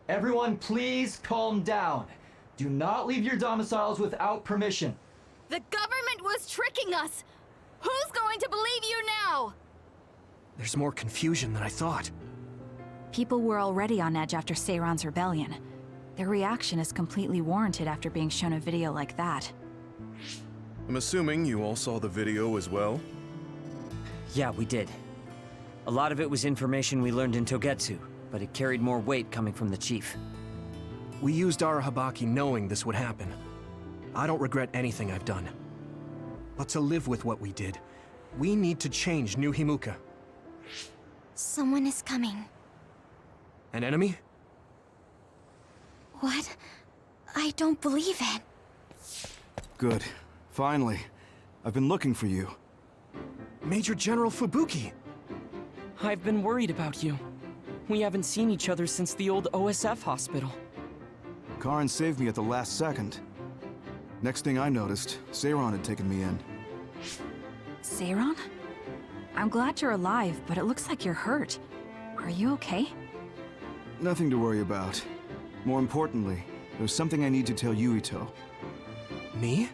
Everyone, please calm down. Do not leave your domiciles without permission. The government was tricking us! Who's going to believe you now? There's more confusion than I thought. People were already on edge after Seiron's rebellion. Their reaction is completely warranted after being shown a video like that. I'm assuming you all saw the video as well? Yeah, we did. A lot of it was information we learned in Togetsu, but it carried more weight coming from the chief. We used Arahabaki knowing this would happen. I don't regret anything I've done. But to live with what we did, we need to change New Himuka. Someone is coming. An enemy? What? I don't believe it. Good. Finally. I've been looking for you. Major General Fubuki! I've been worried about you. We haven't seen each other since the old OSF hospital. Karin saved me at the last second. Next thing I noticed, Seiron had taken me in. Seiron? I'm glad you're alive, but it looks like you're hurt. Are you okay? Nothing to worry about. More importantly, there's something I need to tell Yuito. Me?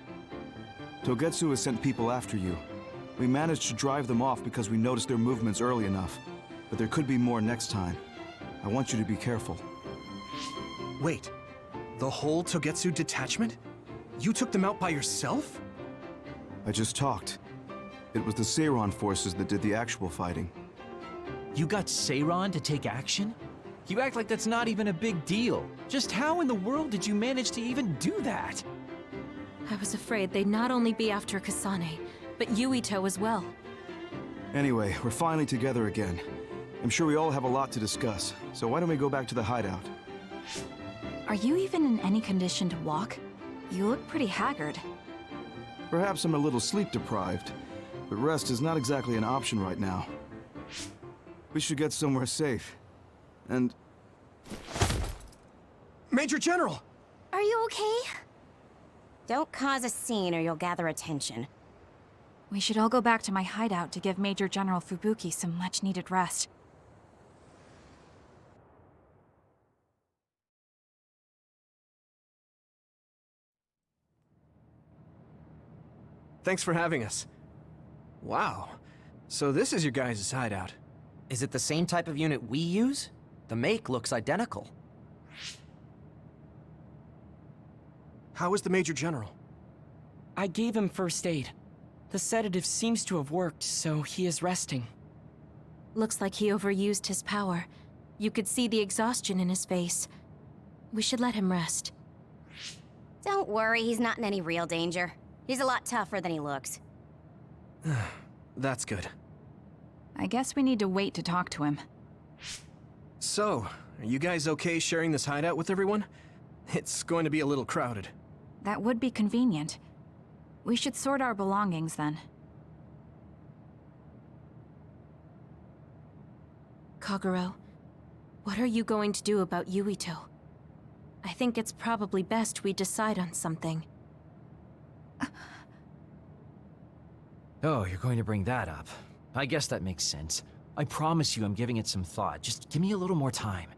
Togetsu has sent people after you. We managed to drive them off because we noticed their movements early enough. But there could be more next time. I want you to be careful. Wait. The whole Togetsu detachment? You took them out by yourself? I just talked. It was the Seiron forces that did the actual fighting. You got Seiron to take action? You act like that's not even a big deal. Just how in the world did you manage to even do that? I was afraid they'd not only be after Kasane, but Yuito as well. Anyway, we're finally together again. I'm sure we all have a lot to discuss, so why don't we go back to the hideout? Are you even in any condition to walk? You look pretty haggard. Perhaps I'm a little sleep-deprived, but rest is not exactly an option right now. We should get somewhere safe. And... Major General! Are you okay? Don't cause a scene or you'll gather attention. We should all go back to my hideout to give Major General Fubuki some much-needed rest. Thanks for having us. Wow. So this is your guys' hideout. Is it the same type of unit we use? The make looks identical. How is the Major General? I gave him first aid. The sedative seems to have worked, so he is resting. Looks like he overused his power. You could see the exhaustion in his face. We should let him rest. Don't worry, he's not in any real danger. He's a lot tougher than he looks. That's good. I guess we need to wait to talk to him. So, are you guys okay sharing this hideout with everyone? It's going to be a little crowded. That would be convenient. We should sort our belongings then. Kagero, what are you going to do about Yuito? I think it's probably best we decide on something. Oh, you're going to bring that up. I guess that makes sense. I promise you I'm giving it some thought. Just give me a little more time.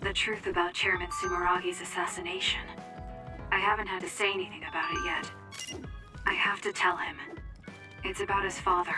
The truth about Chairman Sumeragi's assassination. I haven't had to say anything about it yet. I have to tell him. It's about his father.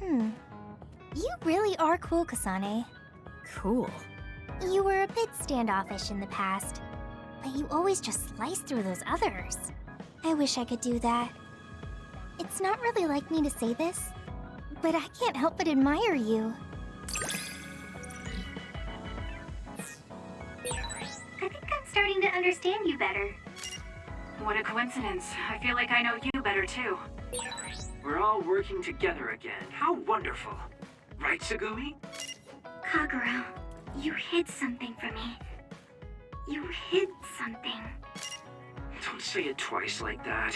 You really are cool, Kasane. Cool. You were a bit standoffish in the past, but you always just slice through those others. I wish I could do that. It's not really like me to say this, but I can't help but admire you. I think I'm starting to understand you better. What a coincidence. I feel like I know you better too. We're all working together again. How wonderful. Right, Tsugumi? Kagero, you hid something from me. You hid something. Don't say it twice like that.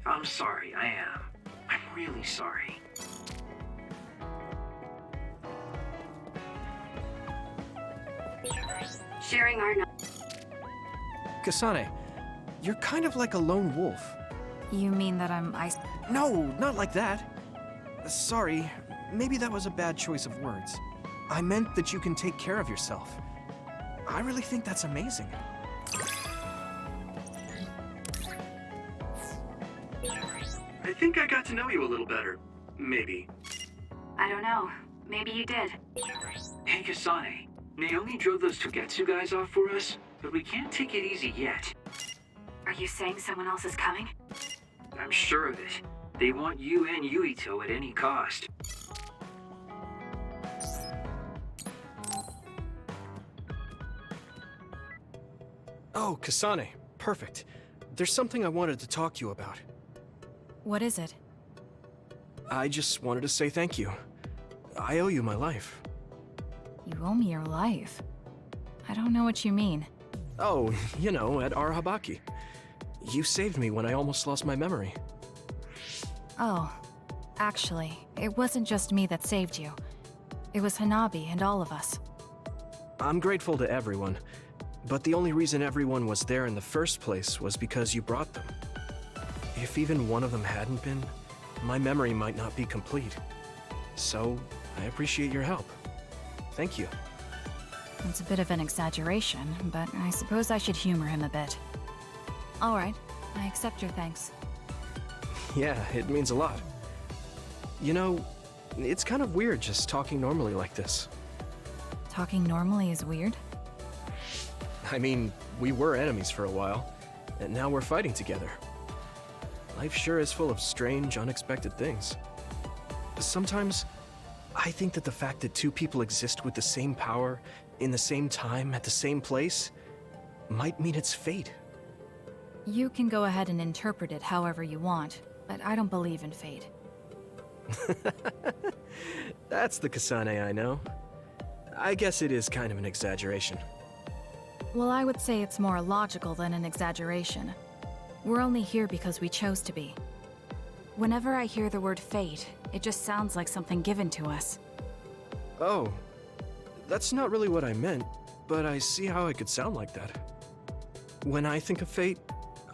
I'm sorry, I am. I'm really sorry. Sharing our Kasane, you're kind of like a lone wolf. You mean that I'm No, not like that. Sorry, maybe that was a bad choice of words. I meant that you can take care of yourself. I really think that's amazing. I think I got to know you a little better. Maybe. I don't know. Maybe you did. Hey, Kasane. Naomi drove those Togetsu guys off for us, but we can't take it easy yet. Are you saying someone else is coming? I'm sure of it. They want you and Yuito at any cost. Oh, Kasane, perfect. There's something I wanted to talk to you about. What is it? I just wanted to say thank you. I owe you my life. You owe me your life. I don't know what you mean. Oh, you know, at Arahabaki. You saved me when I almost lost my memory. Oh, actually, it wasn't just me that saved you. It was Hanabi and all of us. I'm grateful to everyone, but the only reason everyone was there in the first place was because you brought them. If even one of them hadn't been, my memory might not be complete. So, I appreciate your help. Thank you. It's a bit of an exaggeration, but I suppose I should humor him a bit. All right, I accept your thanks. Yeah, it means a lot. You know, it's kind of weird just talking normally like this. Talking normally is weird? I mean, we were enemies for a while, and now we're fighting together. Life sure is full of strange, unexpected things. Sometimes, I think that the fact that two people exist with the same power, in the same time, at the same place, might mean it's fate. You can go ahead and interpret it however you want, but I don't believe in fate. That's the Kasane I know. I guess it is kind of an exaggeration. Well, I would say it's more logical than an exaggeration. We're only here because we chose to be. Whenever I hear the word fate, it just sounds like something given to us. Oh, that's not really what I meant, but I see how it could sound like that. When I think of fate,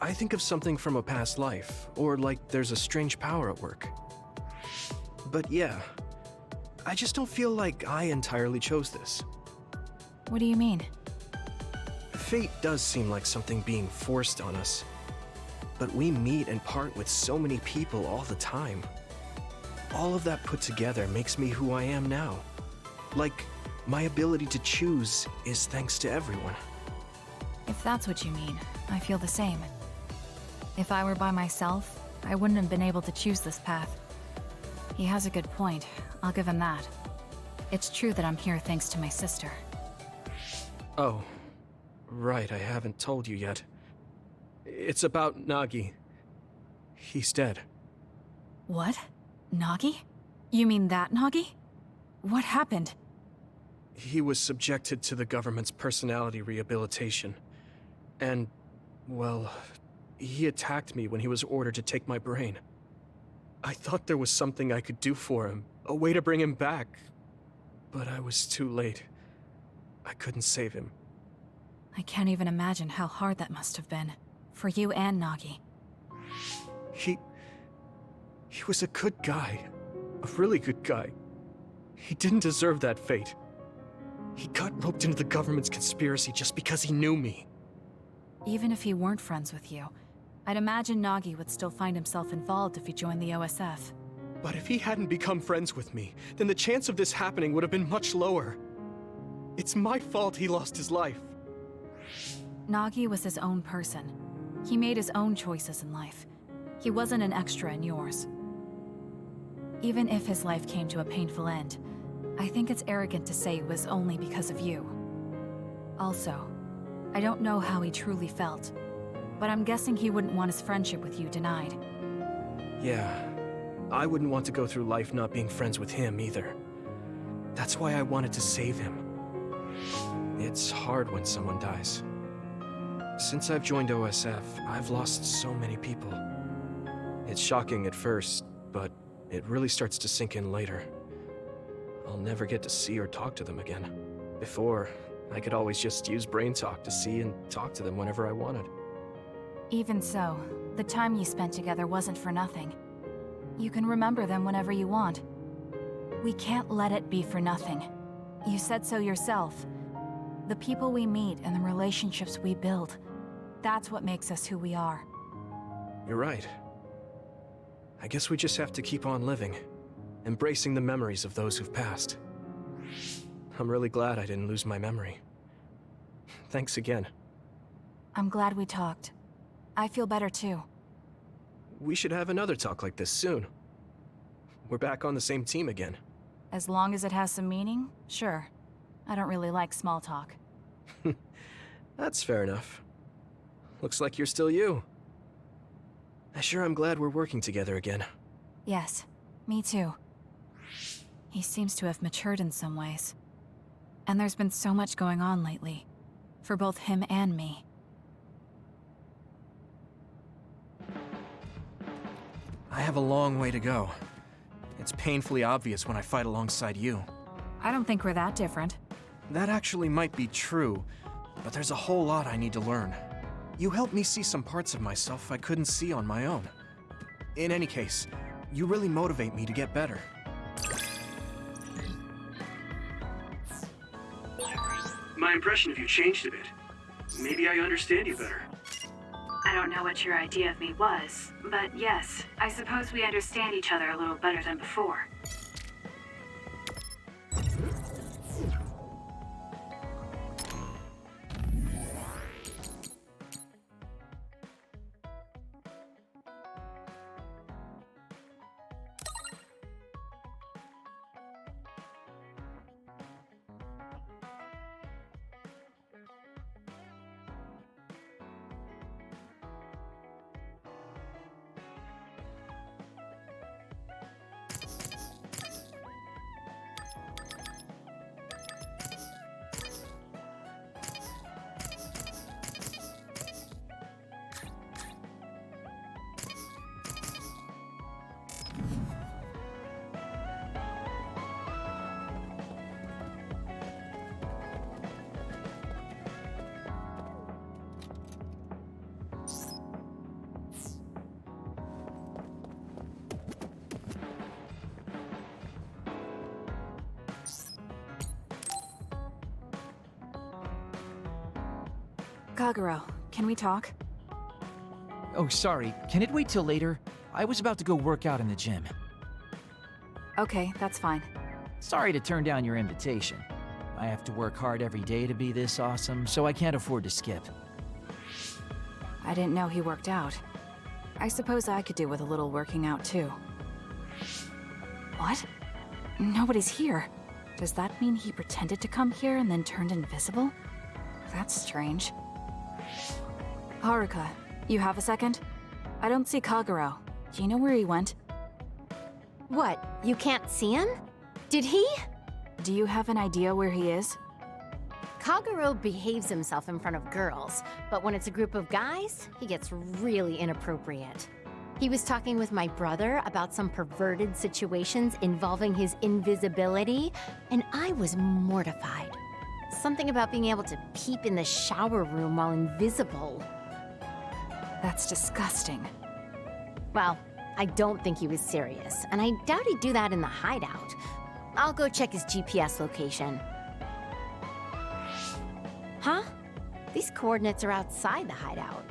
I think of something from a past life, or like there's a strange power at work. But yeah, I just don't feel like I entirely chose this. What do you mean? Fate does seem like something being forced on us. But we meet and part with so many people all the time. All of that put together makes me who I am now. Like, my ability to choose is thanks to everyone. If that's what you mean, I feel the same. If I were by myself, I wouldn't have been able to choose this path. He has a good point, I'll give him that. It's true that I'm here thanks to my sister. Oh, right, I haven't told you yet. It's about Nagi. He's dead. What? Nagi? You mean that Nagi? What happened? He was subjected to the government's personality rehabilitation. And, well, he attacked me when he was ordered to take my brain. I thought there was something I could do for him, a way to bring him back. But I was too late. I couldn't save him. I can't even imagine how hard that must have been. For you and Nagi. He was a good guy. A really good guy. He didn't deserve that fate. He got roped into the government's conspiracy just because he knew me. Even if he weren't friends with you, I'd imagine Nagi would still find himself involved if he joined the OSF. But if he hadn't become friends with me, then the chance of this happening would have been much lower. It's my fault he lost his life. Nagi was his own person. He made his own choices in life. He wasn't an extra in yours. Even if his life came to a painful end, I think it's arrogant to say it was only because of you. Also, I don't know how he truly felt, but I'm guessing he wouldn't want his friendship with you denied. Yeah, I wouldn't want to go through life not being friends with him either. That's why I wanted to save him. It's hard when someone dies. Since I've joined OSF, I've lost so many people. It's shocking at first, but it really starts to sink in later. I'll never get to see or talk to them again. Before, I could always just use brain talk to see and talk to them whenever I wanted. Even so, the time you spent together wasn't for nothing. You can remember them whenever you want. We can't let it be for nothing. You said so yourself. The people we meet and the relationships we build, that's what makes us who we are. You're right. I guess we just have to keep on living, embracing the memories of those who've passed. I'm really glad I didn't lose my memory. Thanks again. I'm glad we talked. I feel better too. We should have another talk like this soon. We're back on the same team again. As long as it has some meaning, sure. I don't really like small talk. That's fair enough. Looks like you're still you. I sure am glad we're working together again. Yes, me too. He seems to have matured in some ways. And there's been so much going on lately. For both him and me. I have a long way to go. It's painfully obvious when I fight alongside you. I don't think we're that different. That actually might be true, but there's a whole lot I need to learn. You helped me see some parts of myself I couldn't see on my own. In any case, you really motivate me to get better. My impression of you changed a bit. Maybe I understand you better. I don't know what your idea of me was, but yes, I suppose we understand each other a little better than before. Kagero, can we talk? Oh, sorry. Can it wait till later? I was about to go work out in the gym. Okay, that's fine. Sorry to turn down your invitation. I have to work hard every day to be this awesome, so I can't afford to skip. I didn't know he worked out. I suppose I could do with a little working out too. What? Nobody's here. Does that mean he pretended to come here and then turned invisible? That's strange. Haruka, you have a second? I don't see Kagero. Do you know where he went? What, you can't see him? Did he? Do you have an idea where he is? Kagero behaves himself in front of girls, but when it's a group of guys, he gets really inappropriate. He was talking with my brother about some perverted situations involving his invisibility, and I was mortified. Something about being able to peep in the shower room while invisible. That's disgusting. Well, I don't think he was serious, and I doubt he'd do that in the hideout. I'll go check his GPS location. Huh? These coordinates are outside the hideout.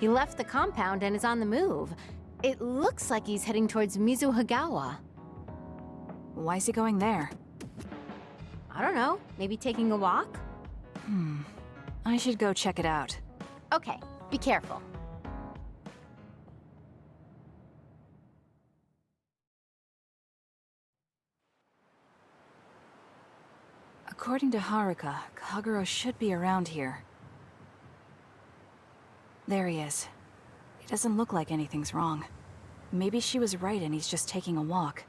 He left the compound and is on the move. It looks like he's heading towards Mizuhagawa. Why is he going there? I don't know, maybe taking a walk? I should go check it out. Okay, be careful. According to Haruka, Kagero should be around here. There he is. It doesn't look like anything's wrong. Maybe she was right and he's just taking a walk.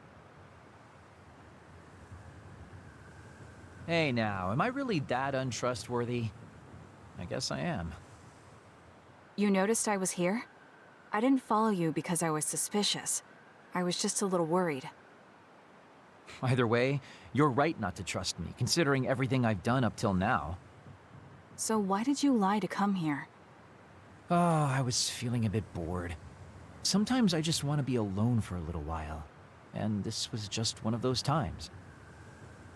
Hey now, am I really that untrustworthy? I guess I am. You noticed I was here? I didn't follow you because I was suspicious. I was just a little worried. Either way, you're right not to trust me, considering everything I've done up till now. So why did you lie to come here? Oh, I was feeling a bit bored. Sometimes I just want to be alone for a little while, and this was just one of those times.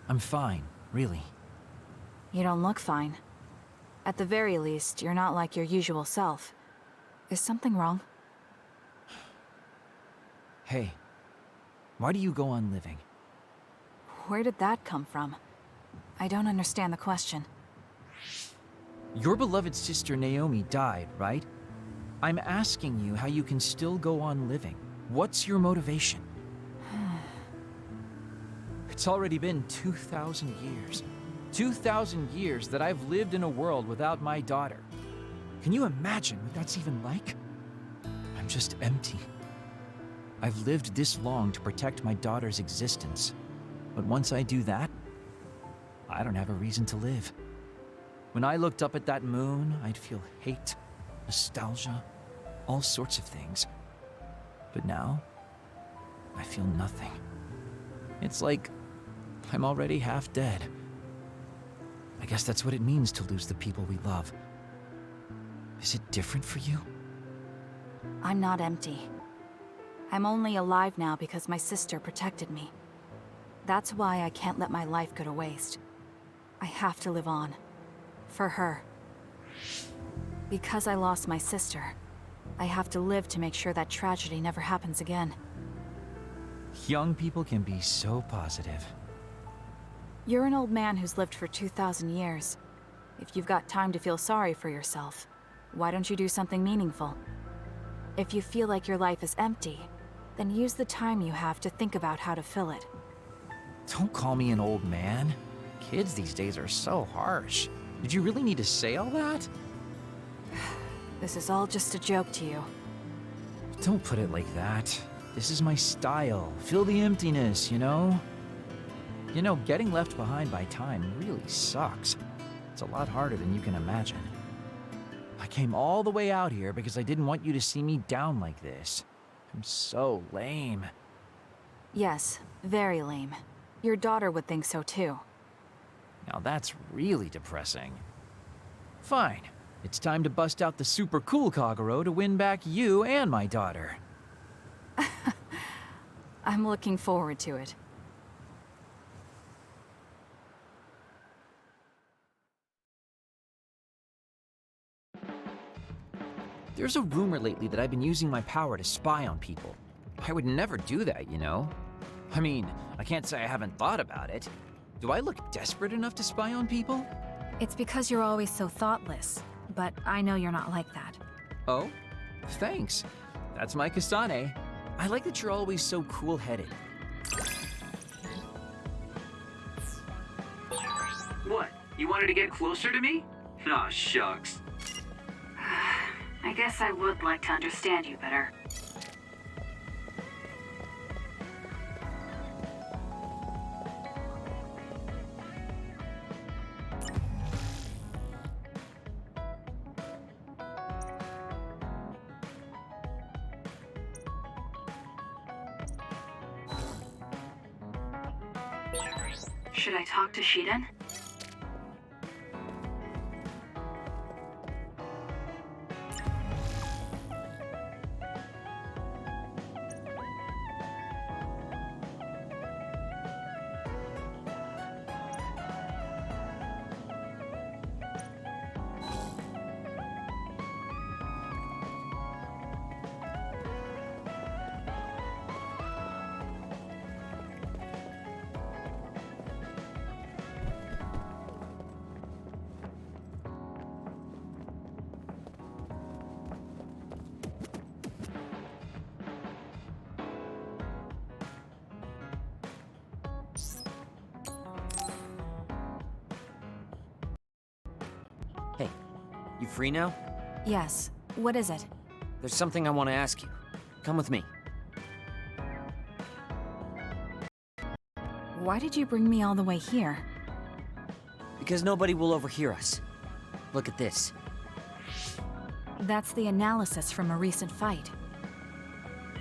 I'm fine, really. You don't look fine. At the very least, you're not like your usual self. Is something wrong? Hey, why do you go on living? Where did that come from? I don't understand the question. Your beloved sister Naomi died, right? I'm asking you how you can still go on living. What's your motivation? It's already been 2,000 years. 2,000 years that I've lived in a world without my daughter. Can you imagine what that's even like? I'm just empty. I've lived this long to protect my daughter's existence. But once I do that, I don't have a reason to live. When I looked up at that moon, I'd feel hate, nostalgia, all sorts of things. But now, I feel nothing. It's like I'm already half dead. I guess that's what it means to lose the people we love. Is it different for you? I'm not empty. I'm only alive now because my sister protected me. That's why I can't let my life go to waste. I have to live on. For her. Because I lost my sister, I have to live to make sure that tragedy never happens again. Young people can be so positive. You're an old man who's lived for 2,000 years. If you've got time to feel sorry for yourself, why don't you do something meaningful? If you feel like your life is empty, then use the time you have to think about how to fill it. Don't call me an old man. Kids these days are so harsh. Did you really need to say all that? This is all just a joke to you. Don't put it like that. This is my style. Fill the emptiness, you know? You know, getting left behind by time really sucks. It's a lot harder than you can imagine. I came all the way out here because I didn't want you to see me down like this. I'm so lame. Yes, very lame. Your daughter would think so too. Now that's really depressing. Fine. It's time to bust out the super cool Kagero to win back you and my daughter. I'm looking forward to it. There's a rumor lately that I've been using my power to spy on people. I would never do that, you know? I mean, I can't say I haven't thought about it. Do I look desperate enough to spy on people? It's because you're always so thoughtless, but I know you're not like that. Oh? Thanks. That's my Kasane. I like that you're always so cool-headed. What? You wanted to get closer to me? Aw, shucks. I guess I would like to understand you better. Should I talk to Shiden? You free now? Yes. What is it? There's something I want to ask you. Come with me. Why did you bring me all the way here? Because nobody will overhear us. Look at this. That's the analysis from a recent fight.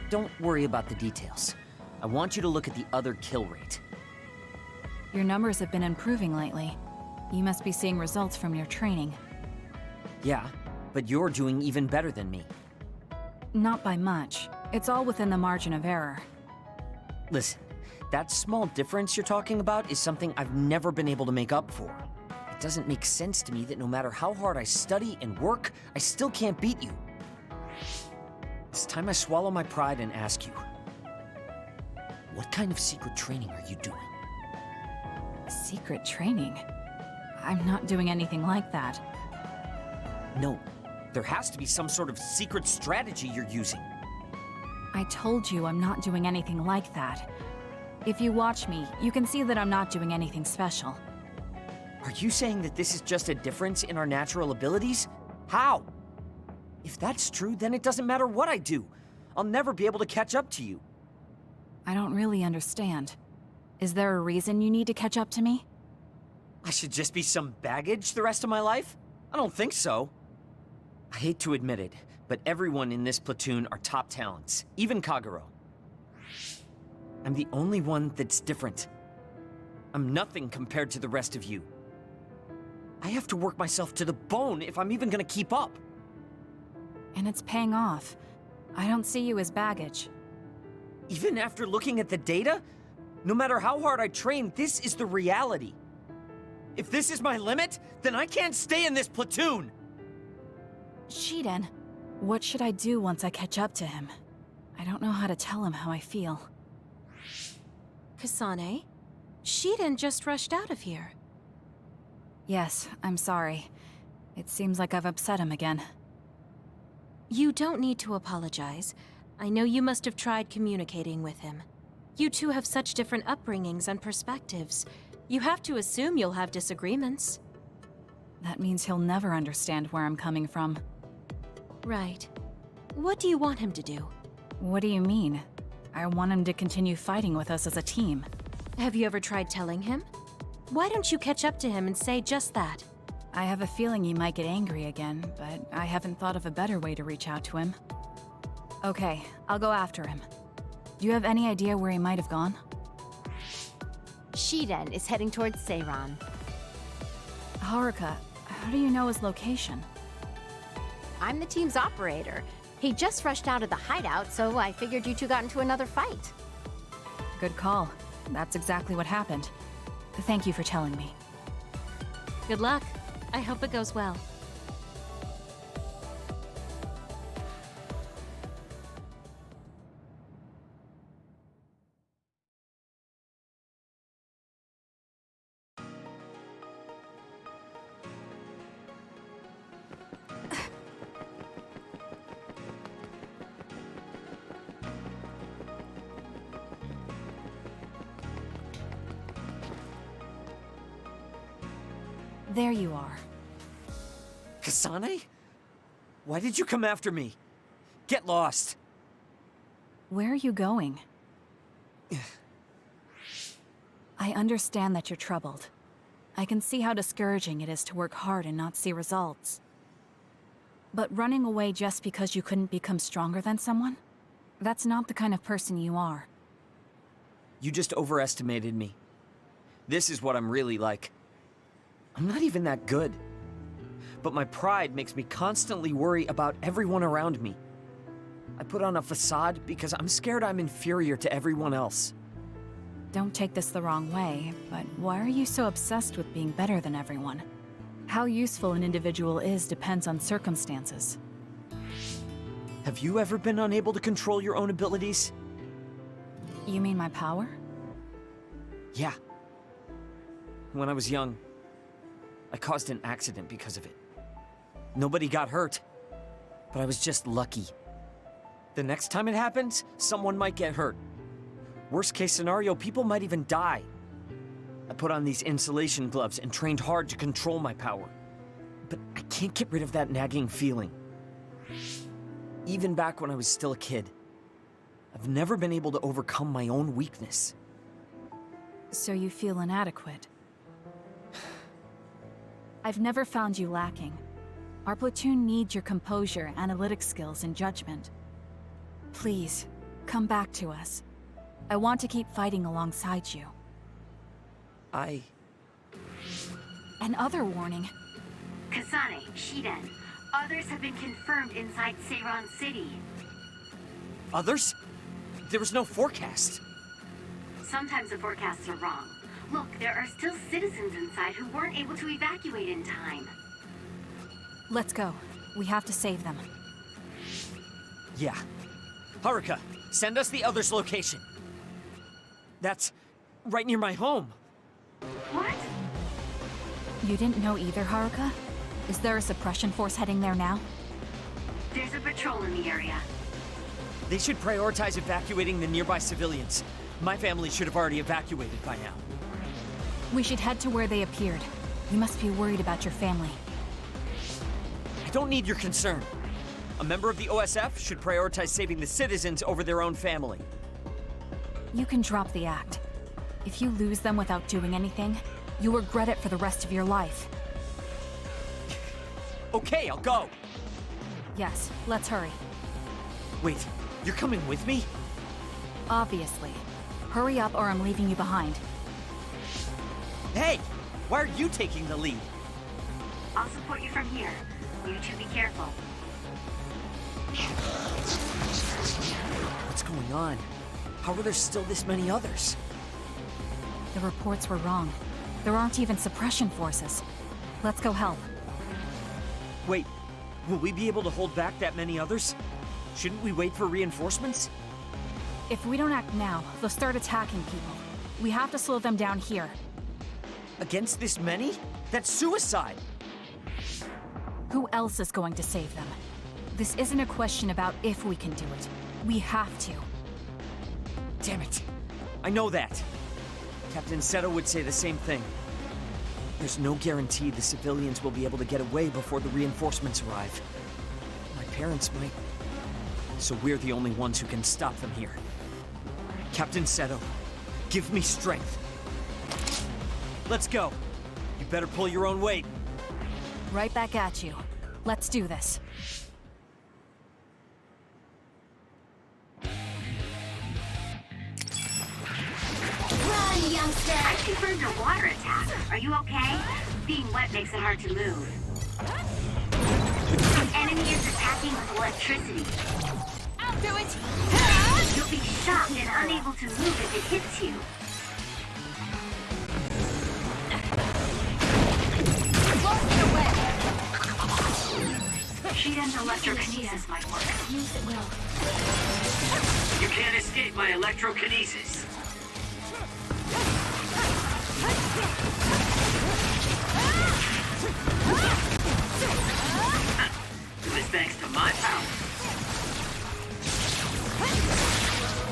Don't worry about the details. I want you to look at the other kill rate. Your numbers have been improving lately. You must be seeing results from your training. Yeah, but you're doing even better than me. Not by much. It's all within the margin of error. Listen, that small difference you're talking about is something I've never been able to make up for. It doesn't make sense to me that no matter how hard I study and work, I still can't beat you. It's time I swallow my pride and ask you, what kind of secret training are you doing? Secret training? I'm not doing anything like that. No, there has to be some sort of secret strategy you're using. I told you I'm not doing anything like that. If you watch me, you can see that I'm not doing anything special. Are you saying that this is just a difference in our natural abilities? How? If that's true, then it doesn't matter what I do. I'll never be able to catch up to you. I don't really understand. Is there a reason you need to catch up to me? I should just be some baggage the rest of my life? I don't think so. I hate to admit it, but everyone in this platoon are top talents, even Kagero. I'm the only one that's different. I'm nothing compared to the rest of you. I have to work myself to the bone if I'm even gonna keep up. And it's paying off. I don't see you as baggage. Even after looking at the data? No matter how hard I train, this is the reality. If this is my limit, then I can't stay in this platoon! Shiden, what should I do once I catch up to him? I don't know how to tell him how I feel. Kasane? Shiden just rushed out of here. Yes, I'm sorry. It seems like I've upset him again. You don't need to apologize. I know you must have tried communicating with him. You two have such different upbringings and perspectives. You have to assume you'll have disagreements. That means he'll never understand where I'm coming from. Right. What do you want him to do? What do you mean? I want him to continue fighting with us as a team. Have you ever tried telling him? Why don't you catch up to him and say just that? I have a feeling he might get angry again, but I haven't thought of a better way to reach out to him. Okay, I'll go after him. Do you have any idea where he might have gone? Shiden is heading towards Seiran. Haruka, how do you know his location? I'm the team's operator. He just rushed out of the hideout, so I figured you two got into another fight. Good call. That's exactly what happened. Thank you for telling me. Good luck. I hope it goes well. There you are. Kasane? Why did you come after me? Get lost. Where are you going? I understand that you're troubled. I can see how discouraging it is to work hard and not see results. But running away just because you couldn't become stronger than someone? That's not the kind of person you are. You just overestimated me. This is what I'm really like. I'm not even that good. But my pride makes me constantly worry about everyone around me. I put on a facade because I'm scared I'm inferior to everyone else. Don't take this the wrong way, but why are you so obsessed with being better than everyone? How useful an individual is depends on circumstances. Have you ever been unable to control your own abilities? You mean my power? Yeah. When I was young, I caused an accident because of it. Nobody got hurt, but I was just lucky. The next time it happens, someone might get hurt. Worst case scenario, people might even die. I put on these insulation gloves and trained hard to control my power. But I can't get rid of that nagging feeling. Even back when I was still a kid, I've never been able to overcome my own weakness. So you feel inadequate? I've never found you lacking. Our platoon needs your composure, analytic skills, and judgment. Please, come back to us. I want to keep fighting alongside you. Another warning. Kasane, Shiden, others have been confirmed inside Seiran City. Others? There was no forecast. Sometimes the forecasts are wrong. Look, there are still citizens inside who weren't able to evacuate in time. Let's go. We have to save them. Yeah. Haruka, send us the others' location. That's right near my home. What? You didn't know either, Haruka? Is there a suppression force heading there now? There's a patrol in the area. They should prioritize evacuating the nearby civilians. My family should have already evacuated by now. We should head to where they appeared. You must be worried about your family. I don't need your concern. A member of the OSF should prioritize saving the citizens over their own family. You can drop the act. If you lose them without doing anything, you'll regret it for the rest of your life. Okay, I'll go. Yes, let's hurry. Wait, you're coming with me? Obviously. Hurry up or I'm leaving you behind. Hey! Why are you taking the lead? I'll support you from here. You two be careful. What's going on? How are there still this many others? The reports were wrong. There aren't even suppression forces. Let's go help. Wait, will we be able to hold back that many others? Shouldn't we wait for reinforcements? If we don't act now, they'll start attacking people. We have to slow them down here. Against this many? That's suicide! Who else is going to save them? This isn't a question about if we can do it. We have to. Damn it. I know that. Captain Seto would say the same thing. There's no guarantee the civilians will be able to get away before the reinforcements arrive. My parents might. So we're the only ones who can stop them here. Captain Seto, give me strength. Let's go. You better pull your own weight. Right back at you. Let's do this. Run, youngster! I confirmed your water attack. Are you okay? Being wet makes it hard to move. The enemy is attacking with electricity. I'll do it! You'll be shocked and unable to move if it hits you. Shiden's electrokinesis might work. Use it will. You can't escape my electrokinesis. It was thanks to my power.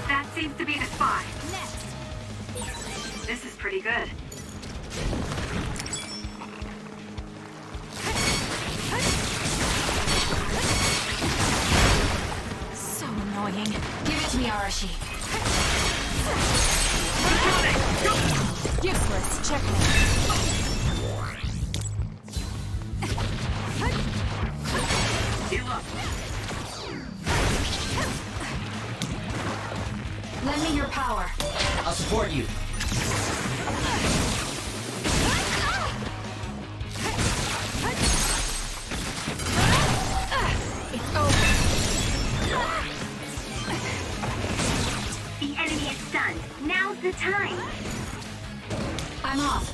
That seems to be the spot. This is pretty good. So annoying. Give it to me, Arashi. Useless. Checkmate. Heal up. Lend me your power. I'll support you. It's over. The enemy is stunned. Now's the time. I'm off.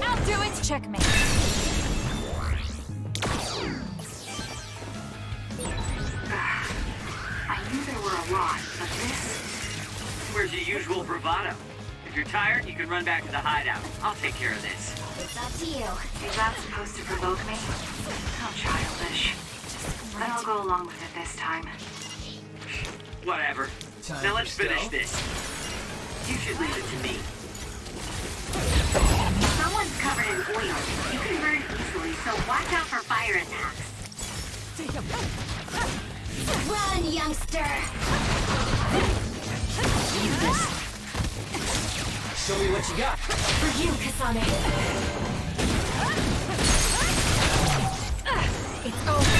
I'll do it. Checkmate. I knew there were a lot, but this... Where's your usual bravado? If you're tired, you can run back to the hideout. I'll take care of this. It's up to you. Is that supposed to provoke me? How childish. But I'll go along with it this time. Whatever. Time Now for let's finish stealth? this. You should leave it to me. Someone's covered and oil. You can burn easily, so watch out for fire attacks. Run, youngster! Show me what you got. For you, Kasane. It's over.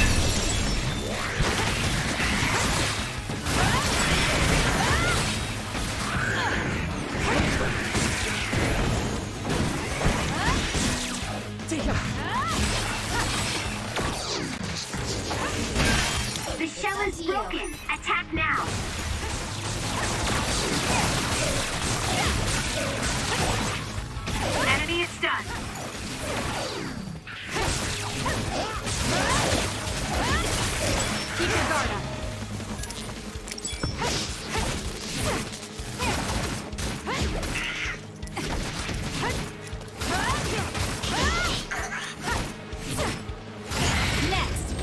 The shell is broken. Attack now. Enemy is stunned. Keep your guard up. Next.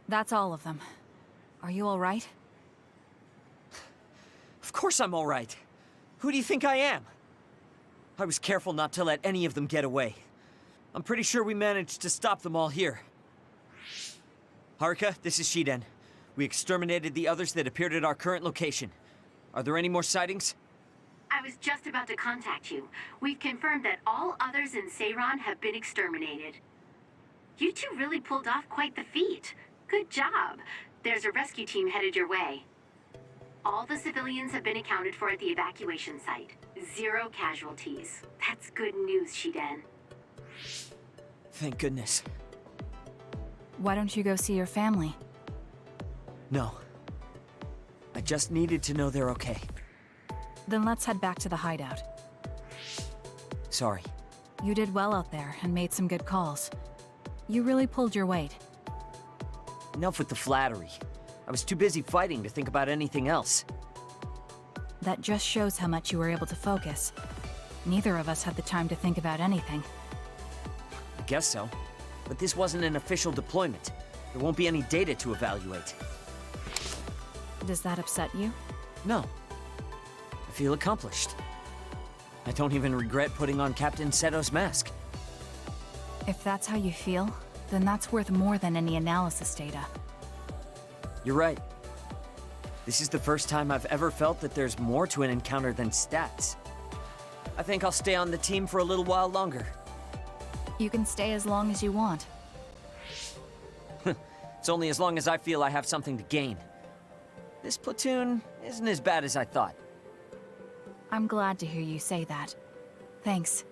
That's all of them. Are you all right? Of course I'm all right. Who do you think I am? I was careful not to let any of them get away. I'm pretty sure we managed to stop them all here. Haruka, this is Shiden. We exterminated the others that appeared at our current location. Are there any more sightings? I was just about to contact you. We've confirmed that all others in Seiran have been exterminated. You two really pulled off quite the feat. Good job. There's a rescue team headed your way. All the civilians have been accounted for at the evacuation site. 0 casualties. That's good news, Shiden. Thank goodness. Why don't you go see your family? No. I just needed to know they're okay. Then let's head back to the hideout. Sorry. You did well out there and made some good calls. You really pulled your weight. Enough with the flattery. I was too busy fighting to think about anything else. That just shows how much you were able to focus. Neither of us had the time to think about anything. I guess so. But this wasn't an official deployment. There won't be any data to evaluate. Does that upset you? No. I feel accomplished. I don't even regret putting on Captain Seto's mask. If that's how you feel, then that's worth more than any analysis data. You're right. This is the first time I've ever felt that there's more to an encounter than stats. I think I'll stay on the team for a little while longer. You can stay as long as you want. It's only as long as I feel I have something to gain. This platoon isn't as bad as I thought. I'm glad to hear you say that. Thanks.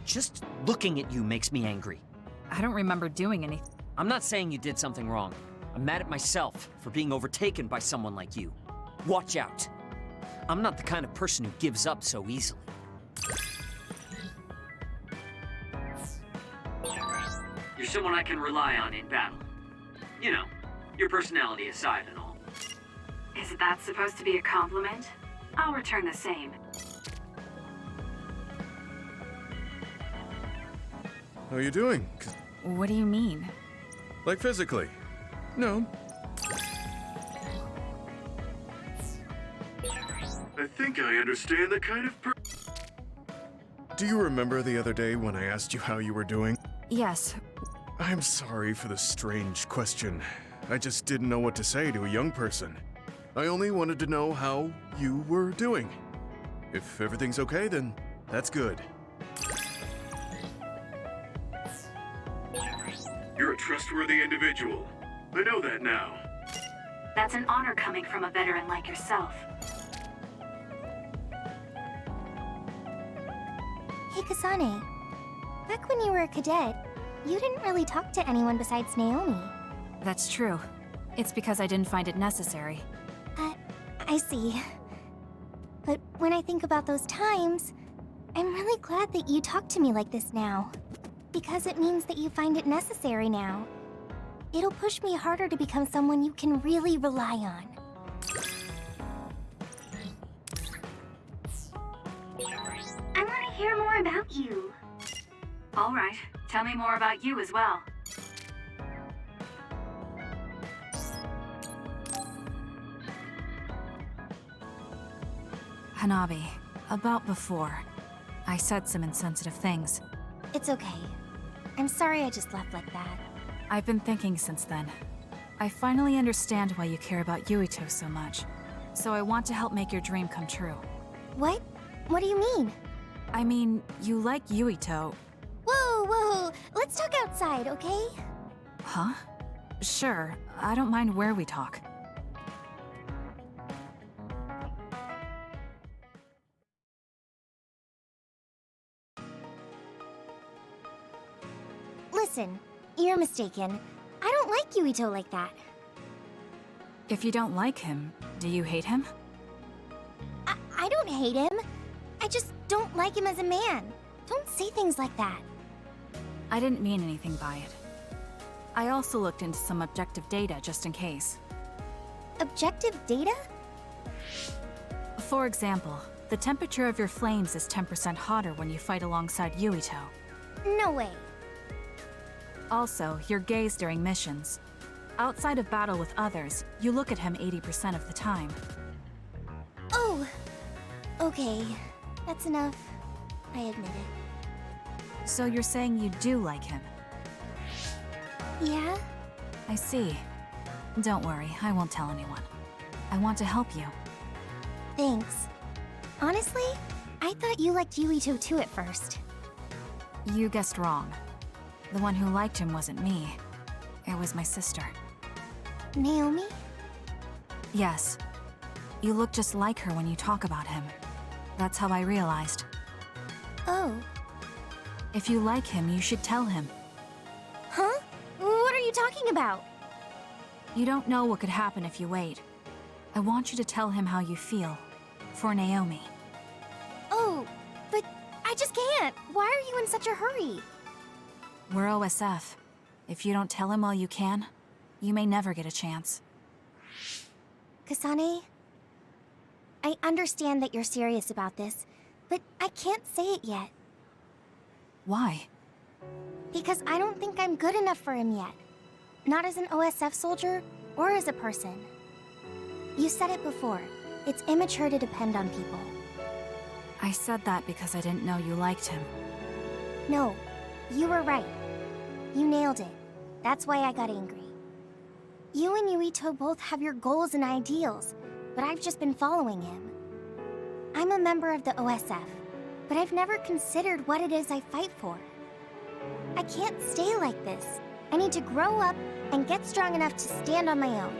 Just looking at you makes me angry. I don't remember doing anything. I'm not saying you did something wrong. I'm mad at myself for being overtaken by someone like you. Watch out. I'm not the kind of person who gives up so easily. You're someone I can rely on in battle. You know, your personality aside and all. Is that supposed to be a compliment? I'll return the same. How are you doing? What do you mean? Like physically? No. I think I understand the kind of Do you remember the other day when I asked you how you were doing? Yes. I'm sorry for the strange question. I just didn't know what to say to a young person. I only wanted to know how you were doing. If everything's okay, then that's good. You're a trustworthy individual. I know that now. That's an honor coming from a veteran like yourself. Hey, Kasane. Back when you were a cadet, you didn't really talk to anyone besides Naomi. That's true. It's because I didn't find it necessary. I see. But when I think about those times, I'm really glad that you talk to me like this now. Because it means that you find it necessary now. It'll push me harder to become someone you can really rely on. I want to hear more about you. All right. Tell me more about you as well. Hanabi, about before, I said some insensitive things. It's okay. I'm sorry I just left like that. I've been thinking since then. I finally understand why you care about Yuito so much. So I want to help make your dream come true. What? What do you mean? I mean, you like Yuito. Whoa, whoa! Let's talk outside, okay? Huh? Sure, I don't mind where we talk. Listen, you're mistaken. I don't like Yuito like that. If you don't like him, do you hate him? I don't hate him. I just don't like him as a man. Don't say things like that. I didn't mean anything by it. I also looked into some objective data just in case. Objective data? For example, the temperature of your flames is 10% hotter when you fight alongside Yuito. No way. Also, your gaze during missions. Outside of battle with others, you look at him 80% of the time. Oh, okay. That's enough. I admit it. So you're saying you do like him? Yeah? I see. Don't worry, I won't tell anyone. I want to help you. Thanks. Honestly, I thought you liked Yuito too at first. You guessed wrong. The one who liked him wasn't me. It was my sister. Naomi? Yes. You look just like her when you talk about him. That's how I realized. Oh. If you like him, you should tell him. Huh? What are you talking about? You don't know what could happen if you wait. I want you to tell him how you feel. For Naomi. Oh, but I just can't. Why are you in such a hurry? We're OSF. If you don't tell him while you can, you may never get a chance. Kasane, I understand that you're serious about this, but I can't say it yet. Why? Because I don't think I'm good enough for him yet. Not as an OSF soldier, or as a person. You said it before. It's immature to depend on people. I said that because I didn't know you liked him. No, you were right. You nailed it. That's why I got angry. You and Yuito both have your goals and ideals, but I've just been following him. I'm a member of the OSF, but I've never considered what it is I fight for. I can't stay like this. I need to grow up and get strong enough to stand on my own.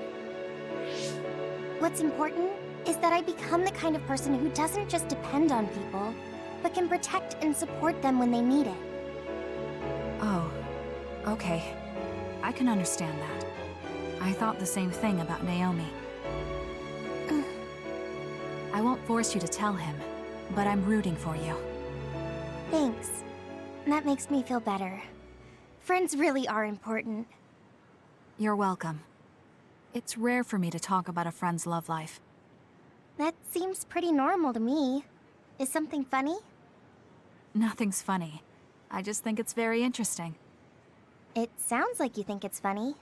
What's important is that I become the kind of person who doesn't just depend on people, but can protect and support them when they need it. Oh, okay. I can understand that. I thought the same thing about Naomi. I won't force you to tell him, but I'm rooting for you. Thanks. That makes me feel better. Friends really are important. You're welcome. It's rare for me to talk about a friend's love life. That seems pretty normal to me. Is something funny? Nothing's funny. I just think it's very interesting. It sounds like you think it's funny.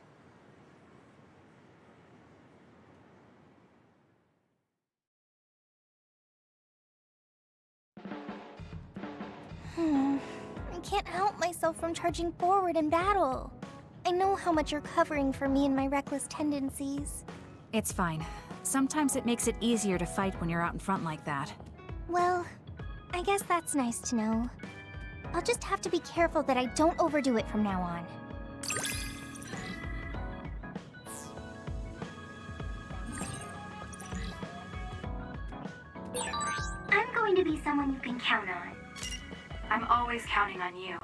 I can't help myself from charging forward in battle. I know how much you're covering for me and my reckless tendencies. It's fine. Sometimes it makes it easier to fight when you're out in front like that. Well, I guess that's nice to know. I'll just have to be careful that I don't overdo it from now on. I'm going to be someone you can count on. I'm always counting on you.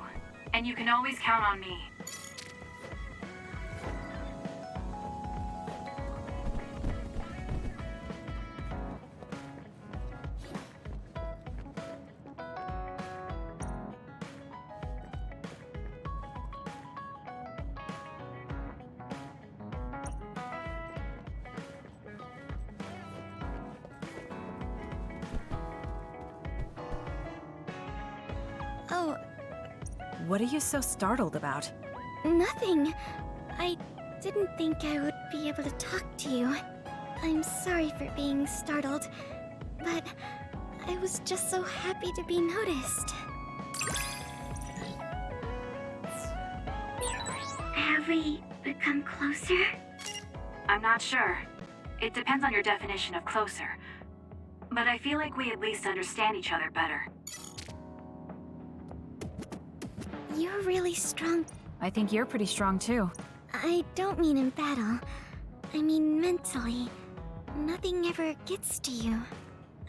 And you can always count on me. What are you so startled about? Nothing. I didn't think I would be able to talk to you. I'm sorry for being startled, but I was just so happy to be noticed. Have we become closer? I'm not sure. It depends on your definition of closer. But I feel like we at least understand each other better. You're really strong. I think you're pretty strong too. I don't mean in battle. I mean mentally. Nothing ever gets to you.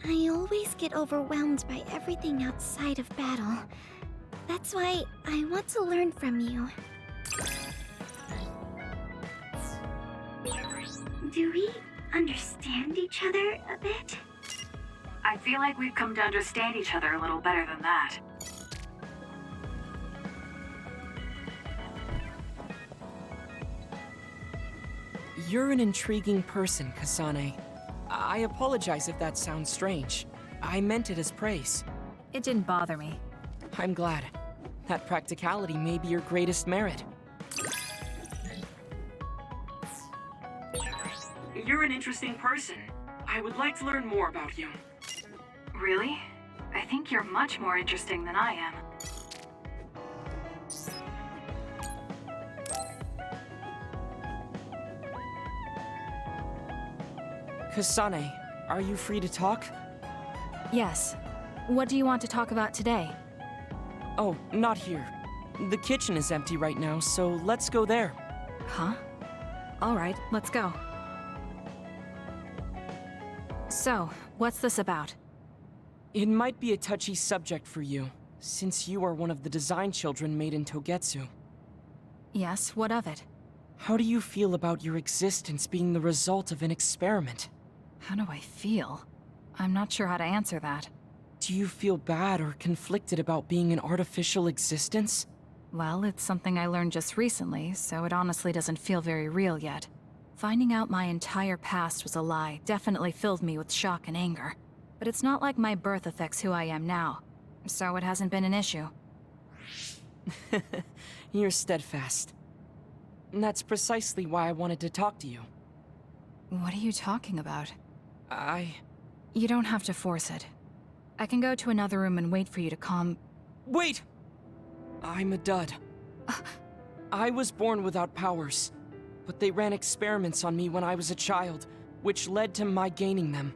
I always get overwhelmed by everything outside of battle. That's why I want to learn from you. Do we understand each other a bit? I feel like we've come to understand each other a little better than that. You're an intriguing person, Kasane. I apologize if that sounds strange. I meant it as praise. It didn't bother me. I'm glad. That practicality may be your greatest merit. You're an interesting person. I would like to learn more about you. Really? I think you're much more interesting than I am. Kasane, are you free to talk? Yes. What do you want to talk about today? Oh, not here. The kitchen is empty right now, so let's go there. Huh? Alright, let's go. So, what's this about? It might be a touchy subject for you, since you are one of the design children made in Togetsu. Yes, what of it? How do you feel about your existence being the result of an experiment? How do I feel? I'm not sure how to answer that. Do you feel bad or conflicted about being an artificial existence? Well, it's something I learned just recently, so it honestly doesn't feel very real yet. Finding out my entire past was a lie definitely filled me with shock and anger. But it's not like my birth affects who I am now, so it hasn't been an issue. You're steadfast. And that's precisely why I wanted to talk to you. What are you talking about? I... You don't have to force it. I can go to another room and wait for you to calm... Wait! I'm a dud. I was born without powers, but they ran experiments on me when I was a child, which led to my gaining them.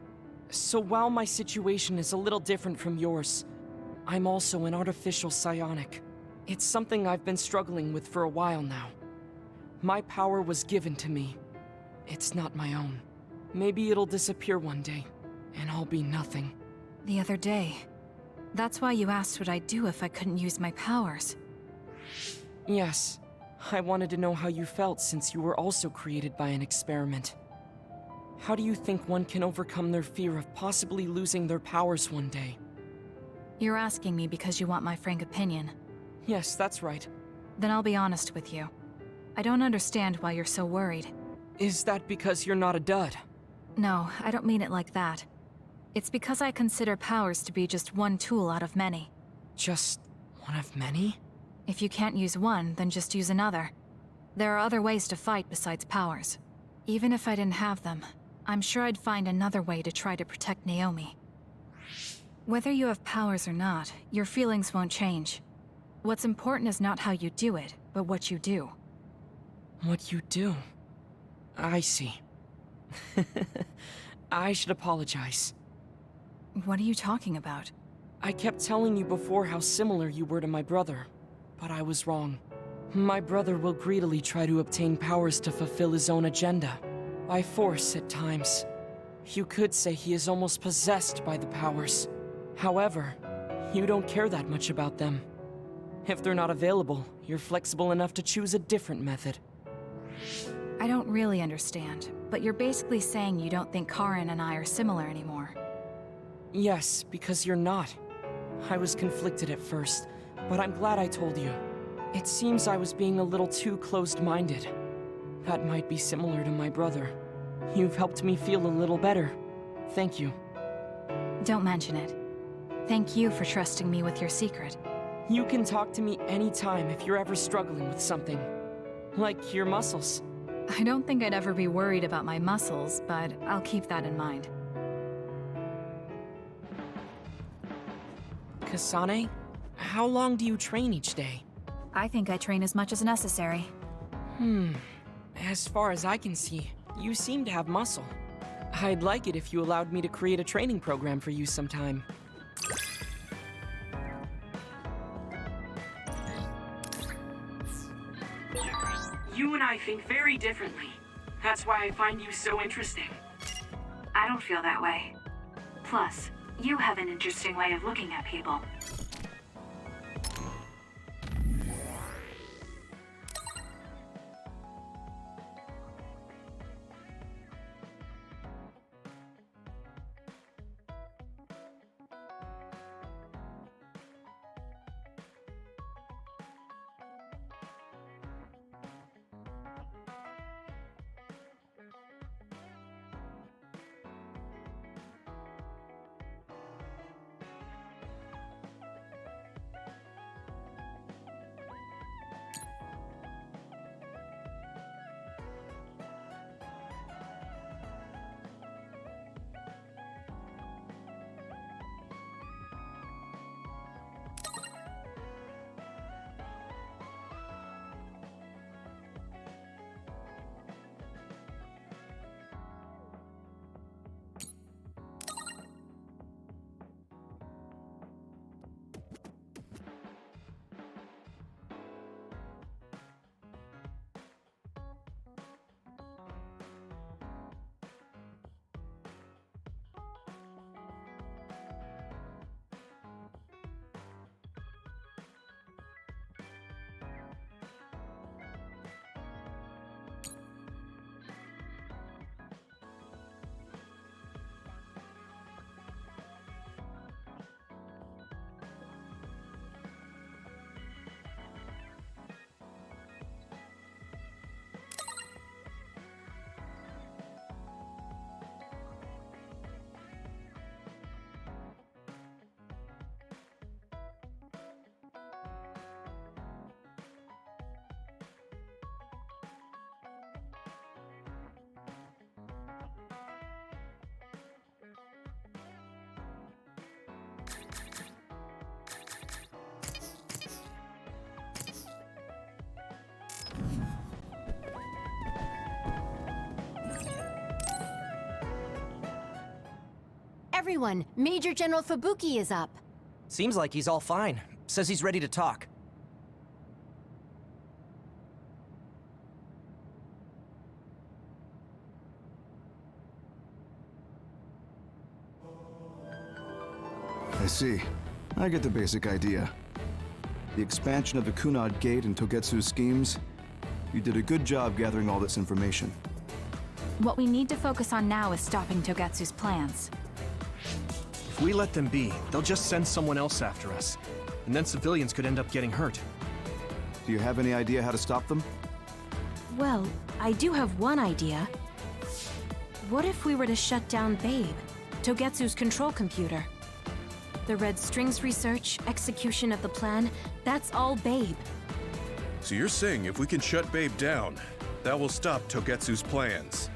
So while my situation is a little different from yours, I'm also an artificial psionic. It's something I've been struggling with for a while now. My power was given to me. It's not my own. Maybe it'll disappear one day, and I'll be nothing. The other day. That's why you asked what I'd do if I couldn't use my powers. Yes. I wanted to know how you felt since you were also created by an experiment. How do you think one can overcome their fear of possibly losing their powers one day? You're asking me because you want my frank opinion. Yes, that's right. Then I'll be honest with you. I don't understand why you're so worried. Is that because you're not a dud? No, I don't mean it like that. It's because I consider powers to be just one tool out of many. Just one of many? If you can't use one, then just use another. There are other ways to fight besides powers. Even if I didn't have them, I'm sure I'd find another way to try to protect Naomi. Whether you have powers or not, your feelings won't change. What's important is not how you do it, but what you do. What you do? I see. I should apologize. What are you talking about? I kept telling you before how similar you were to my brother, but I was wrong. My brother will greedily try to obtain powers to fulfill his own agenda. By force at times. You could say he is almost possessed by the powers. However, you don't care that much about them. If they're not available, you're flexible enough to choose a different method. I don't really understand, but you're basically saying you don't think Karin and I are similar anymore. Yes, because you're not. I was conflicted at first, but I'm glad I told you. It seems I was being a little too closed-minded. That might be similar to my brother. You've helped me feel a little better. Thank you. Don't mention it. Thank you for trusting me with your secret. You can talk to me anytime if you're ever struggling with something. Like your muscles. I don't think I'd ever be worried about my muscles, but I'll keep that in mind. Kasane, how long do you train each day? I think I train as much as necessary. As far as I can see, you seem to have muscle. I'd like it if you allowed me to create a training program for you sometime. You and I think very differently. That's why I find you so interesting. I don't feel that way. Plus, you have an interesting way of looking at people. Everyone, Major General Fubuki is up. Seems like he's all fine. Says he's ready to talk. I see. I get the basic idea. The expansion of the Kunad Gate and Togetsu's schemes. You did a good job gathering all this information. What we need to focus on now is stopping Togetsu's plans. If we let them be, they'll just send someone else after us. And then civilians could end up getting hurt. Do you have any idea how to stop them? Well, I do have one idea. What if we were to shut down Babe, Togetsu's control computer? The Red Strings research, execution of the plan, that's all Babe. So you're saying if we can shut Babe down, that will stop Togetsu's plans?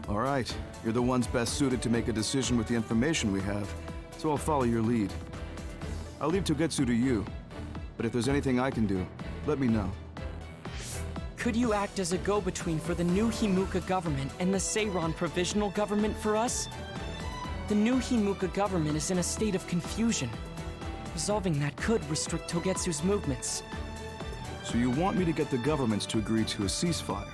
All right. You're the ones best suited to make a decision with the information we have, so I'll follow your lead. I'll leave Togetsu to you, but if there's anything I can do, let me know. Could you act as a go-between for the new Himuka government and the Seiran provisional government for us? The new Himuka government is in a state of confusion. Resolving that could restrict Togetsu's movements. So you want me to get the governments to agree to a ceasefire?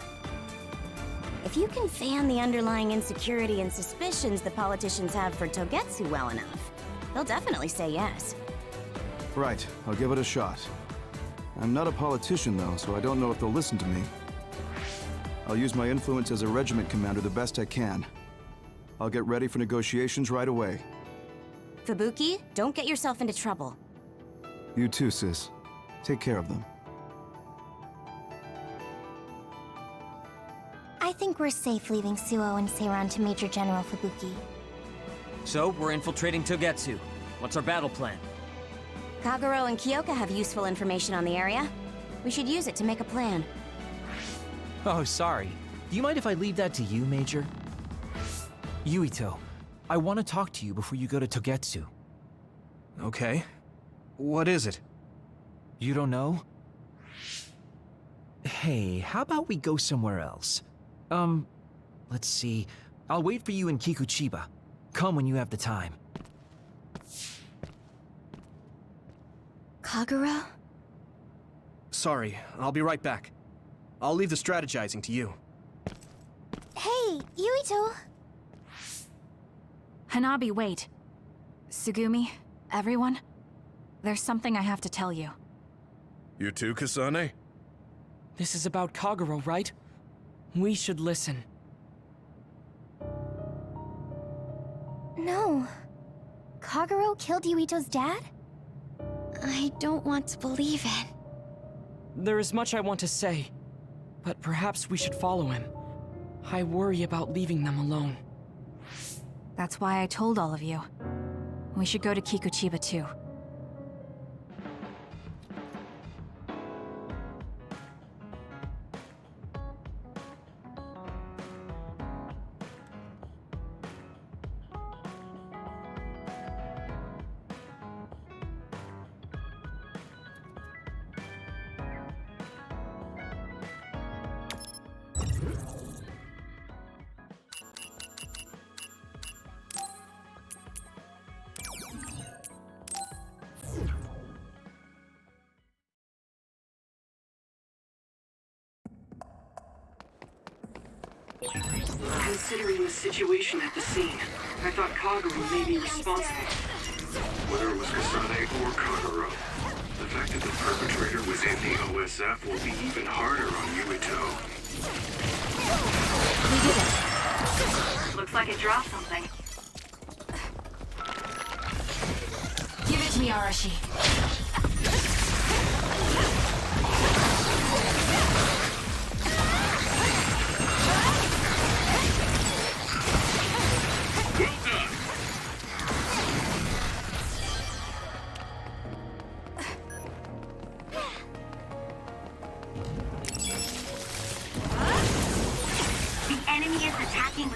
If you can fan the underlying insecurity and suspicions the politicians have for Togetsu well enough, they'll definitely say yes. Right, I'll give it a shot. I'm not a politician though, so I don't know if they'll listen to me. I'll use my influence as a regiment commander the best I can. I'll get ready for negotiations right away. Fubuki, don't get yourself into trouble. You too, sis. Take care of them. I think we're safe leaving Suo and Seiran to Major General Fubuki. So, we're infiltrating Togetsu. What's our battle plan? Kagero and Kyoka have useful information on the area. We should use it to make a plan. Oh, sorry. Do you mind if I leave that to you, Major? Yuito, I want to talk to you before you go to Togetsu. Okay. What is it? You don't know? Hey, how about we go somewhere else? Let's see. I'll wait for you in Kikuchiba. Come when you have the time. Kagero? Sorry, I'll be right back. I'll leave the strategizing to you. Hey, Yuito! Hanabi, wait. Tsugumi, everyone, there's something I have to tell you. You too, Kasane? This is about Kagero, right? We should listen. No. Kagero killed Yuito's dad? I don't want to believe it. There is much I want to say, but perhaps we should follow him. I worry about leaving them alone. That's why I told all of you. We should go to Kikuchiba too. Considering the situation at the scene, I thought Kagero may be responsible. Whether it was Kasane or Kagero, the fact that the perpetrator was in the OSF will be even harder on Yuito. We did it. Looks like it dropped something. Give it to me, Arashi.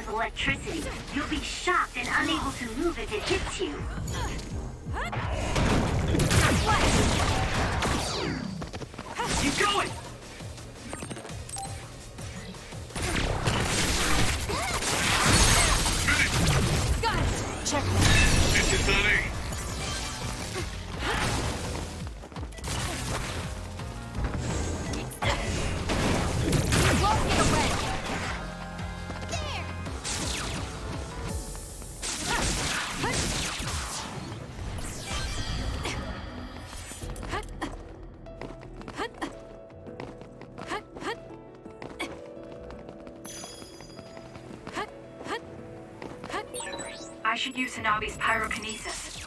Electricity. You'll be shocked and unable to move if it hits you. Keep going! Got it! Check It's Kasane! I should use Hanabi's pyrokinesis.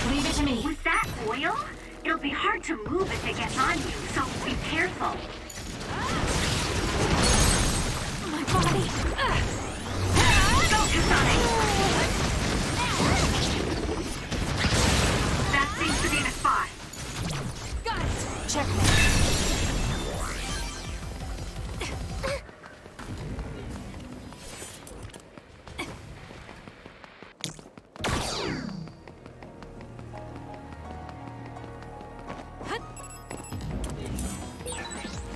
Leave it to me. Was that oil? It'll be hard to move if it gets on you, so be careful. My body! Go, Kasane! That seems to be the spot. Got it! Checkmate.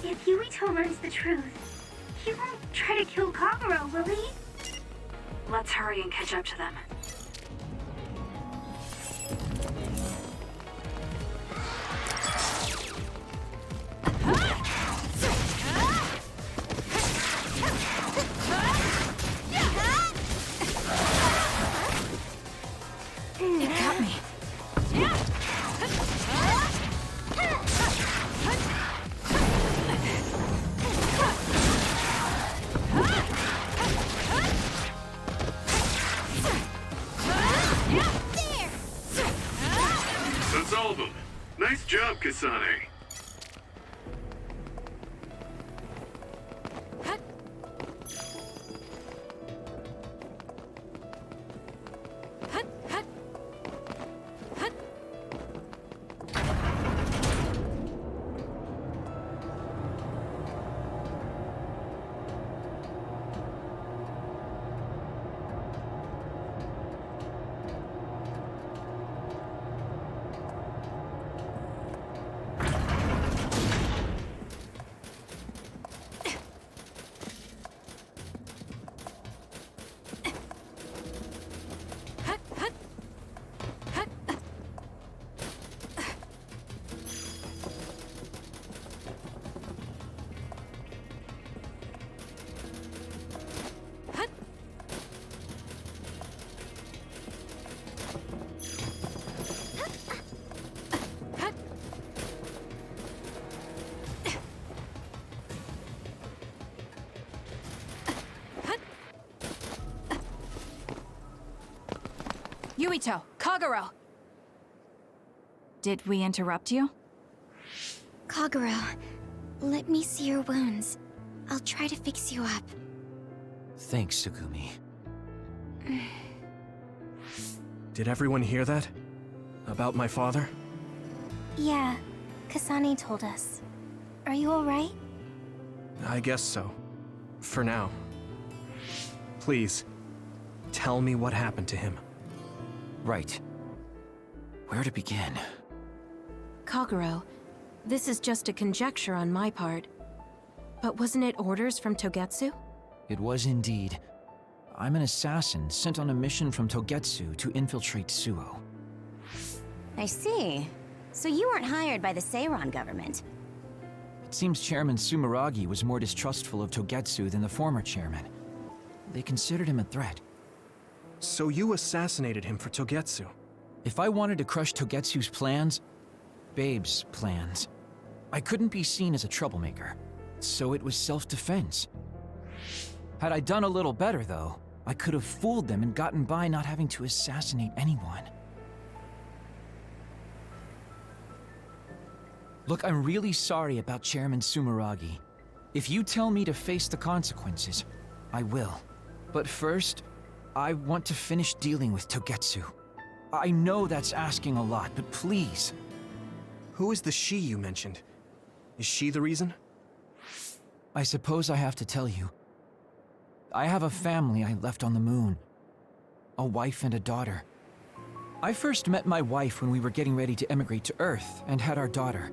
If Yuito learns the truth, he won't try to kill Kagero, will he? Let's hurry and catch up to them. It got me. all of them. Nice job, Kasane. Yuito, Kagero! Did we interrupt you? Kagero, let me see your wounds. I'll try to fix you up. Thanks, Tsugumi. Did everyone hear that? About my father? Yeah, Kasane told us. Are you alright? I guess so. For now. Please, tell me what happened to him. Right. Where to begin? Kagero, this is just a conjecture on my part. But wasn't it orders from Togetsu? It was indeed. I'm an assassin sent on a mission from Togetsu to infiltrate Suo. I see. So you weren't hired by the Seiran government. It seems Chairman Sumeragi was more distrustful of Togetsu than the former chairman. They considered him a threat. So you assassinated him for Togetsu? If I wanted to crush Togetsu's plans, Babe's plans, I couldn't be seen as a troublemaker. So it was self-defense. Had I done a little better, though, I could have fooled them and gotten by not having to assassinate anyone. Look, I'm really sorry about Chairman Sumeragi. If you tell me to face the consequences, I will. But first, I want to finish dealing with Togetsu. I know that's asking a lot, but please. Who is the she you mentioned? Is she the reason? I suppose I have to tell you. I have a family I left on the moon. A wife and a daughter. I first met my wife when we were getting ready to emigrate to Earth and had our daughter.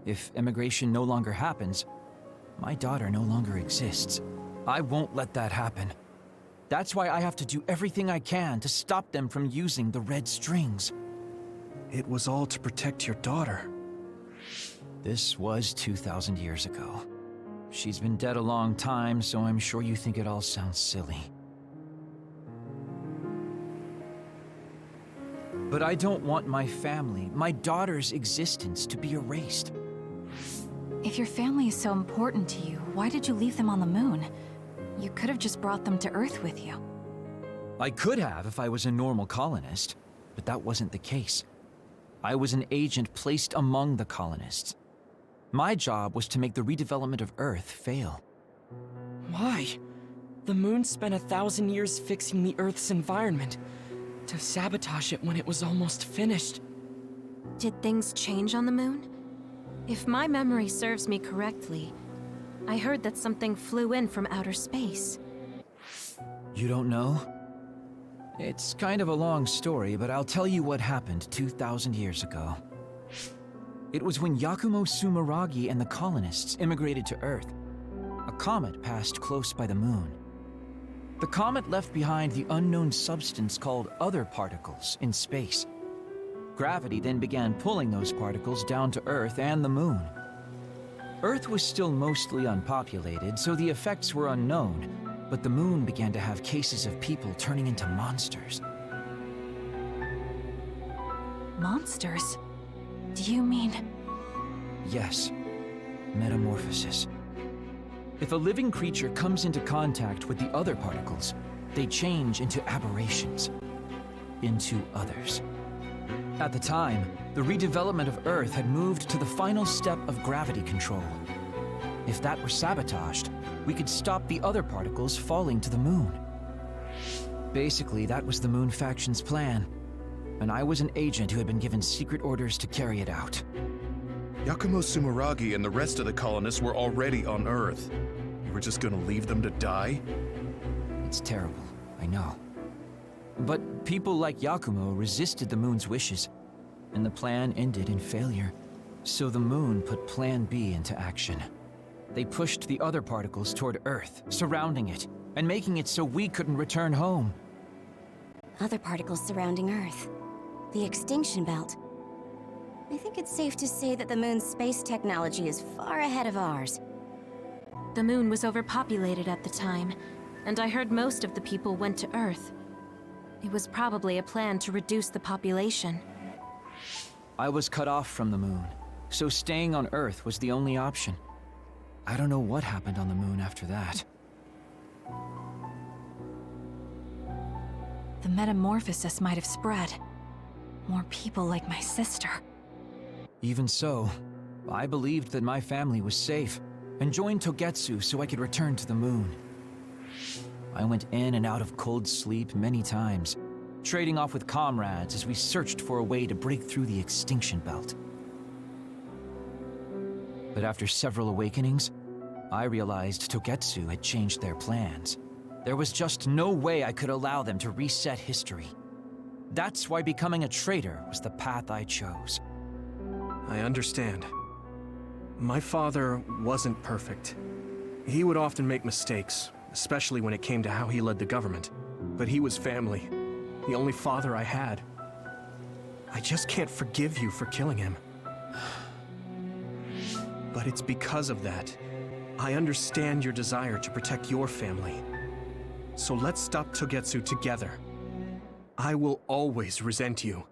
If emigration no longer happens, my daughter no longer exists. I won't let that happen. That's why I have to do everything I can to stop them from using the red strings. It was all to protect your daughter. This was 2,000 years ago. She's been dead a long time, so I'm sure you think it all sounds silly. But I don't want my family, my daughter's existence to be erased. If your family is so important to you, why did you leave them on the moon? You could have just brought them to Earth with you. I could have if I was a normal colonist, but that wasn't the case. I was an agent placed among the colonists. My job was to make the redevelopment of Earth fail. Why? The moon spent 1,000 years fixing the Earth's environment. To sabotage it when it was almost finished. Did things change on the moon? If my memory serves me correctly, I heard that something flew in from outer space. You don't know? It's kind of a long story, but I'll tell you what happened 2,000 years ago. It was when Yakumo Sumeragi and the colonists immigrated to Earth. A comet passed close by the moon. The comet left behind the unknown substance called other particles in space. Gravity then began pulling those particles down to Earth and the moon. Earth was still mostly unpopulated, so the effects were unknown, but the moon began to have cases of people turning into monsters. Monsters? Do you mean... Yes. Metamorphosis. If a living creature comes into contact with the other particles, they change into aberrations. Into others. At the time, the redevelopment of Earth had moved to the final step of gravity control. If that were sabotaged, we could stop the other particles falling to the moon. Basically, that was the Moon Faction's plan, and I was an agent who had been given secret orders to carry it out. Yakumo Sumeragi and the rest of the colonists were already on Earth. You were just gonna leave them to die? It's terrible, I know. But people like Yakumo resisted the moon's wishes, and the plan ended in failure. So the moon put Plan B into action. They pushed the other particles toward Earth, surrounding it, and making it so we couldn't return home. Other particles surrounding Earth. The extinction belt. I think it's safe to say that the moon's space technology is far ahead of ours. The moon was overpopulated at the time, and I heard most of the people went to Earth. It was probably a plan to reduce the population. I was cut off from the moon, so staying on Earth was the only option. I don't know what happened on the moon after that. The metamorphosis might have spread. More people like my sister. Even so, I believed that my family was safe, and joined Togetsu so I could return to the moon. I went in and out of cold sleep many times, trading off with comrades as we searched for a way to break through the extinction belt. But after several awakenings, I realized Togetsu had changed their plans. There was just no way I could allow them to reset history. That's why becoming a traitor was the path I chose. I understand. My father wasn't perfect. He would often make mistakes, especially when it came to how he led the government. But he was family, the only father I had. I just can't forgive you for killing him. But it's because of that. I understand your desire to protect your family. So let's stop Togetsu together. I will always resent you.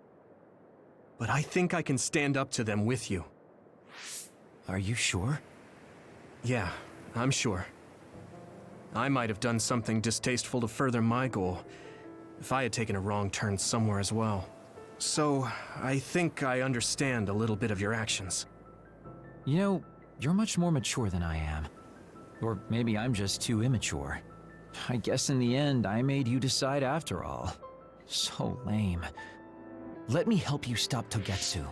But I think I can stand up to them with you. Are you sure? Yeah, I'm sure. I might have done something distasteful to further my goal, if I had taken a wrong turn somewhere as well. So, I think I understand a little bit of your actions. You know, you're much more mature than I am. Or maybe I'm just too immature. I guess in the end, I made you decide after all. So lame. Let me help you stop Togetsu.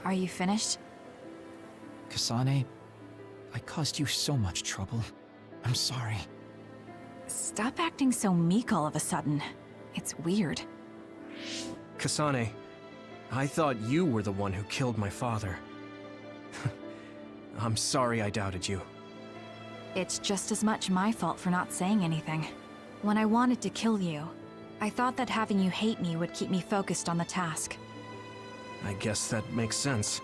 Are you finished? Kasane, I caused you so much trouble. I'm sorry. Stop acting so meek all of a sudden. It's weird. Kasane, I thought you were the one who killed my father. I'm sorry I doubted you. It's just as much my fault for not saying anything. When I wanted to kill you, I thought that having you hate me would keep me focused on the task. I guess that makes sense.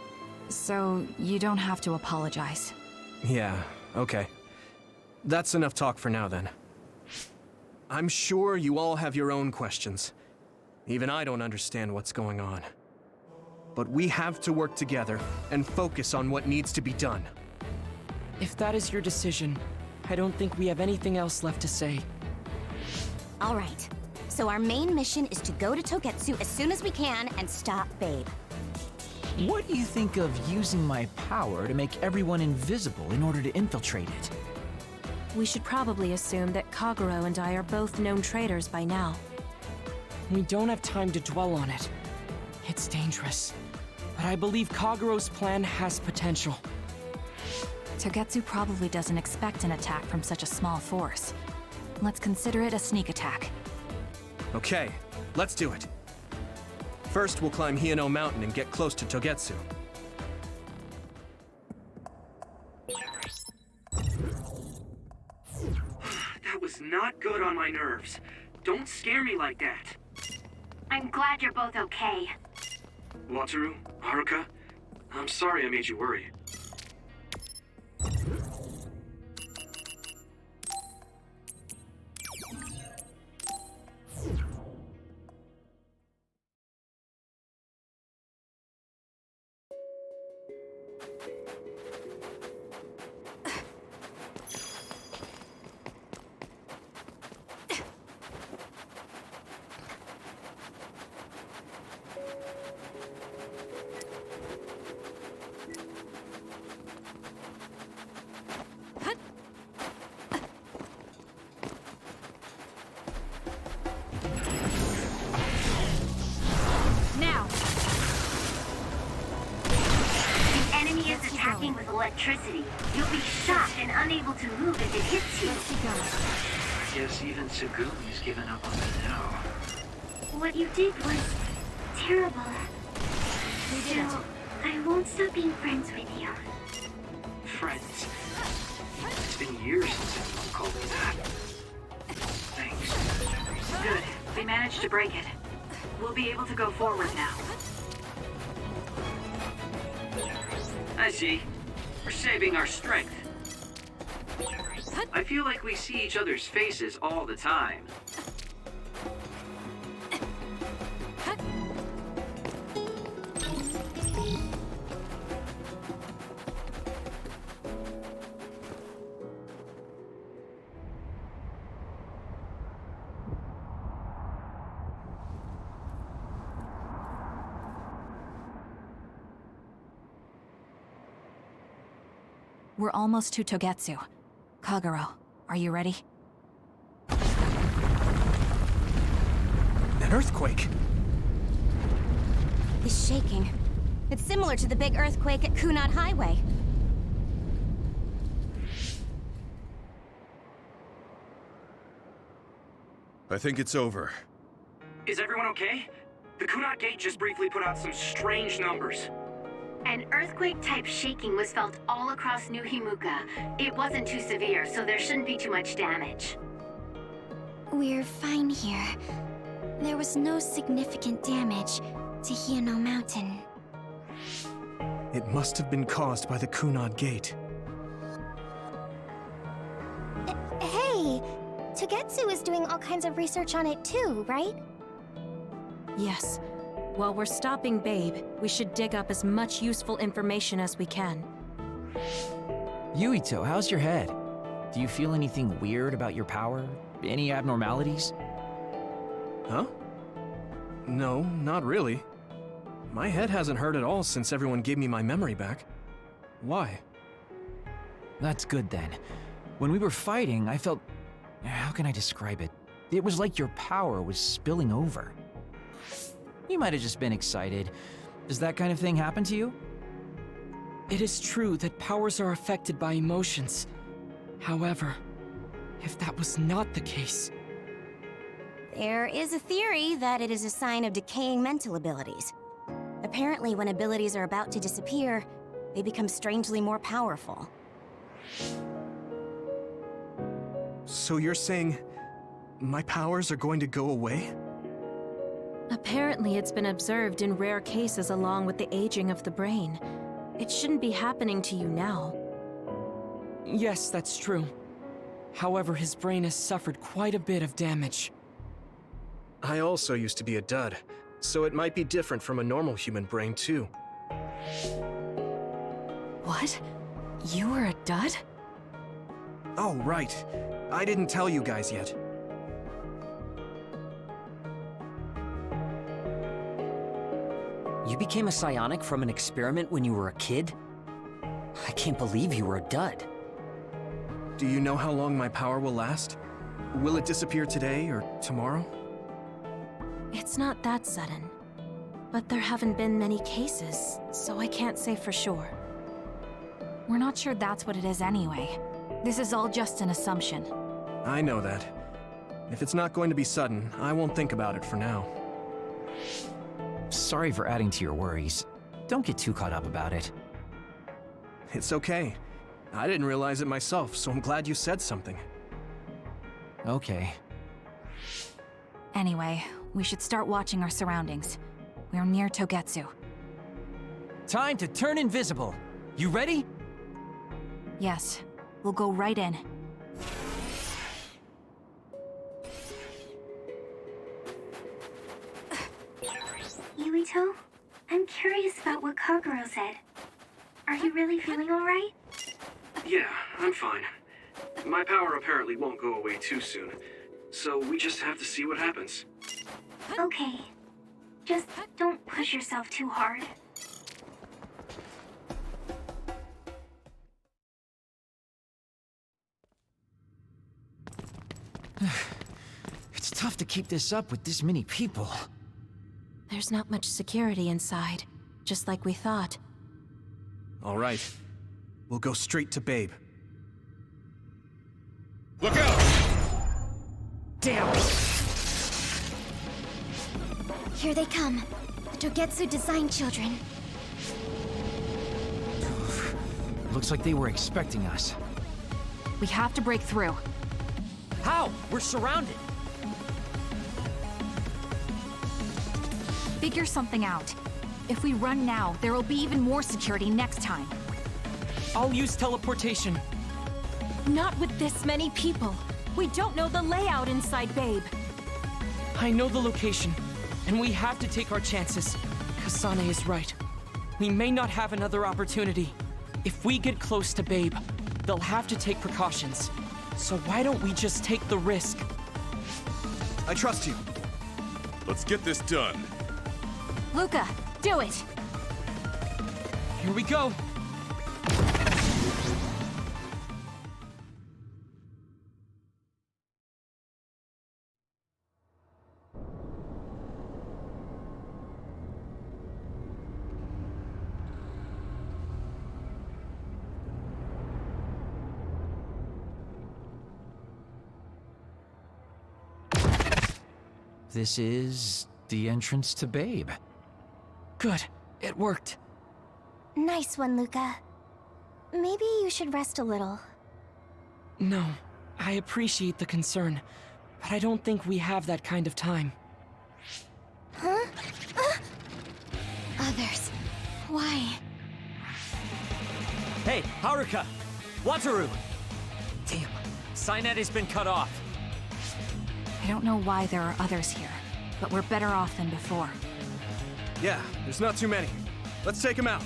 So, you don't have to apologize. Yeah, okay. That's enough talk for now then. I'm sure you all have your own questions. Even I don't understand what's going on. But we have to work together and focus on what needs to be done. If that is your decision, I don't think we have anything else left to say. All right. So our main mission is to go to Togetsu as soon as we can and stop Babe. What do you think of using my power to make everyone invisible in order to infiltrate it? We should probably assume that Kagero and I are both known traitors by now. We don't have time to dwell on it. It's dangerous. But I believe Kagero's plan has potential. Togetsu probably doesn't expect an attack from such a small force. Let's consider it a sneak attack. Okay, let's do it. First, we'll climb Hiyano Mountain and get close to Togetsu. That was not good on my nerves. Don't scare me like that. I'm glad you're both okay. Wataru, Haruka, I'm sorry I made you worry. electricity. You'll be shocked and unable to move if it hits you. I guess even Tsugumi's given up on it now. What you did was terrible. Still, I won't stop being friends with you. Friends. It's been years since anyone called me that. Thanks. Good. We managed to break it. We'll be able to go forward now. I see. We're saving our strength. I feel like we see each other's faces all the time. We're almost to Togetsu. Kagero, are you ready? An earthquake! It's shaking. It's similar to the big earthquake at Kunad Highway. I think it's over. Is everyone okay? The Kunad Gate just briefly put out some strange numbers. An earthquake-type shaking was felt all across New Himuka. It wasn't too severe, so there shouldn't be too much damage. We're fine here. There was no significant damage to Hiano Mountain. It must have been caused by the Kunad Gate. Hey! Togetsu is doing all kinds of research on it too, right? Yes. While we're stopping Babe, we should dig up as much useful information as we can. Yuito, how's your head? Do you feel anything weird about your power? Any abnormalities? Huh? No, not really. My head hasn't hurt at all since everyone gave me my memory back. Why? That's good then. When we were fighting, I felt... How can I describe it? It was like your power was spilling over. You might have just been excited. Does that kind of thing happen to you? It is true that powers are affected by emotions. However, if that was not the case... There is a theory that it is a sign of decaying mental abilities. Apparently, when abilities are about to disappear, they become strangely more powerful. So you're saying... my powers are going to go away? Apparently, it's been observed in rare cases along with the aging of the brain. It shouldn't be happening to you now. Yes, that's true. However, his brain has suffered quite a bit of damage. I also used to be a dud, so it might be different from a normal human brain too. What? You were a dud? Oh, right. I didn't tell you guys yet. You became a psionic from an experiment when you were a kid? I can't believe you were a dud. Do you know how long my power will last? Will it disappear today or tomorrow? It's not that sudden. But there haven't been many cases, so I can't say for sure. We're not sure that's what it is anyway. This is all just an assumption. I know that. If it's not going to be sudden, I won't think about it for now. Sorry for adding to your worries. Don't get too caught up about it. It's okay. I didn't realize it myself, so I'm glad you said something. Okay. Anyway, we should start watching our surroundings. We're near Togetsu. Time to turn invisible. You ready? Yes. We'll go right in. Yuito, I'm curious about what Kagero said. Are you really feeling alright? Yeah, I'm fine. My power apparently won't go away too soon, so we just have to see what happens. Okay. Just don't push yourself too hard. It's tough to keep this up with this many people. There's not much security inside, just like we thought. All right. We'll go straight to Babe. Look out! Damn! Here they come. The Togetsu design children. Looks like they were expecting us. We have to break through. How? We're surrounded. Figure something out. If we run now, there will be even more security next time. I'll use teleportation. Not with this many people. We don't know the layout inside Babe. I know the location, and we have to take our chances. Kasane is right. We may not have another opportunity. If we get close to Babe, they'll have to take precautions. So why don't we just take the risk? I trust you. Let's get this done. Luca, do it! Here we go! This is the entrance to Babe. Good. It worked. Nice one, Luca. Maybe you should rest a little. No, I appreciate the concern, but I don't think we have that kind of time. Huh? Others. Why? Hey, Haruka! Wataru! Damn, Cynet has been cut off. I don't know why there are others here, but we're better off than before. Yeah, there's not too many. Let's take him out.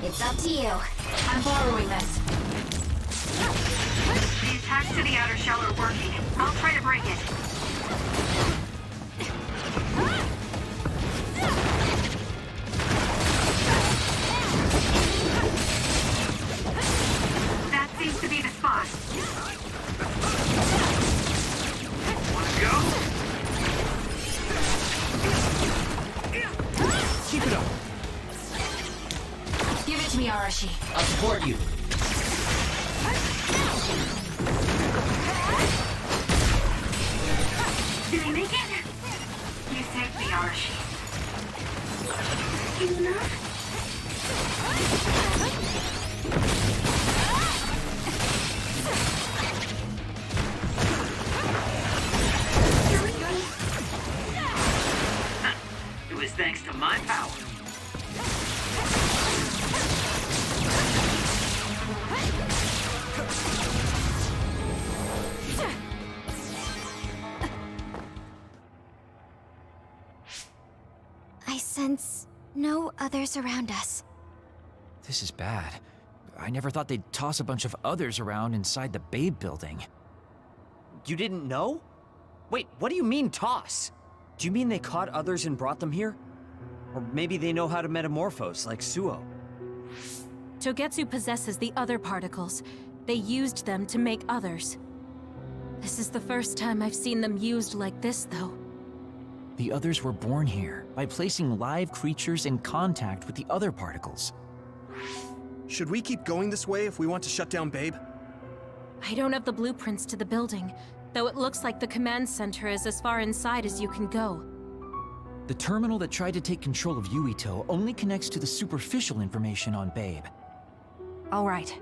It's up to you. I'm borrowing this. The attacks to the outer shell are working. I'll try to break it. That seems to be the spot. Let's go. Keep it up. Give it to me, Arashi. I'll support you. Did I make it? You saved me, Arashi. Enough? It was thanks to my power. I sense no others around us. This is bad. I never thought they'd toss a bunch of others around inside the Babe building. You didn't know? Wait, what do you mean toss? Do you mean they caught others and brought them here? Or maybe they know how to metamorphose, like Suo. Togetsu possesses the other particles. They used them to make others. This is the first time I've seen them used like this, though. The others were born here by placing live creatures in contact with the other particles. Should we keep going this way if we want to shut down Babe? I don't have the blueprints to the building, though it looks like the command center is as far inside as you can go. The terminal that tried to take control of Yuito only connects to the superficial information on Babe. All right,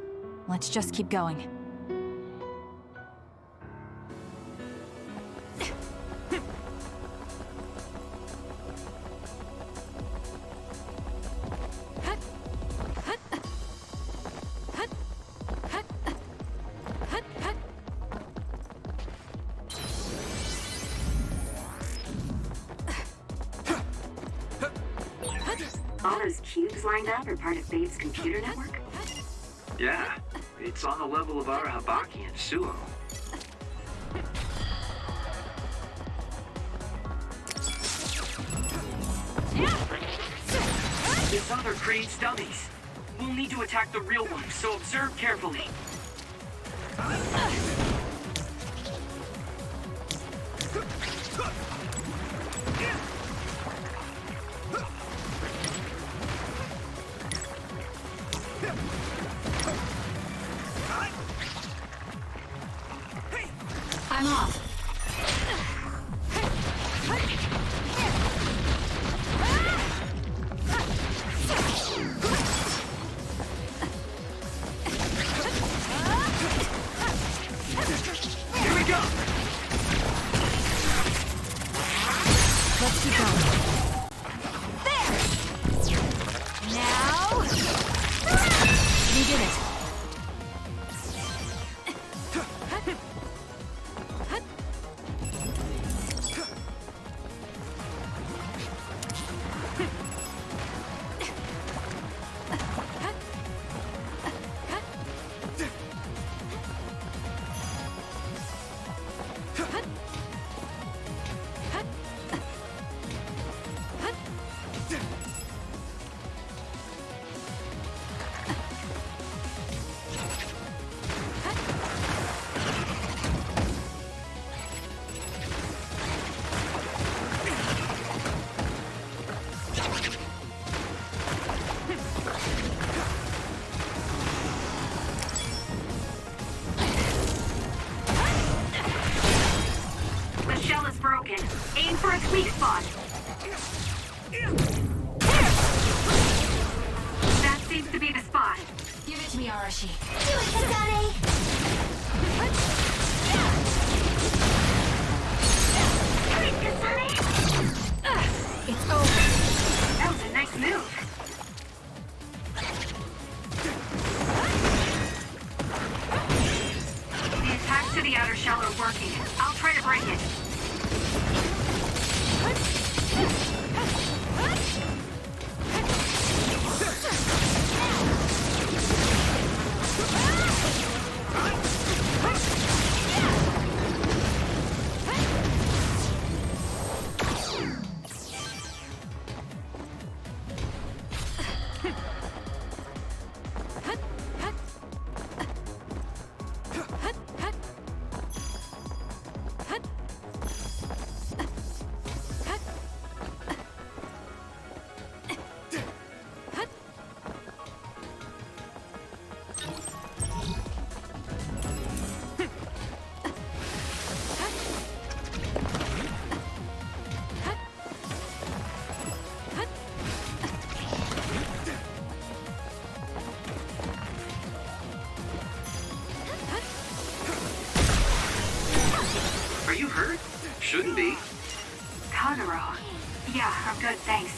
let's just keep going. All those cubes lined up are part of Babe's computer network? Yeah, it's on the level of our Habaki and Suo. This other creates dummies. We'll need to attack the real one, so observe carefully. I'm off. Here we go! Let's keep going. There! Now... We did it. The shell is broken. Aim for its weak spot. That seems to be the spot. Give it to me, Arashi. Do it, Kasane! Quick, Kasane! It's over. That was a nice move. The attacks to the outer shell are working. I'll try to break it. Are you hurt? Shouldn't be. Kagero. Yeah, I'm good, thanks.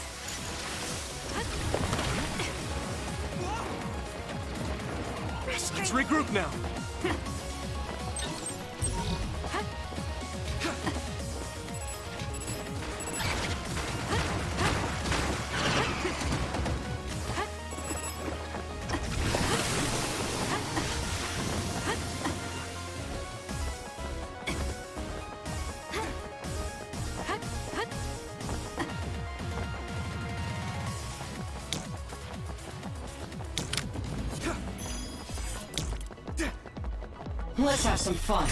Let's regroup now. Let's have some fun.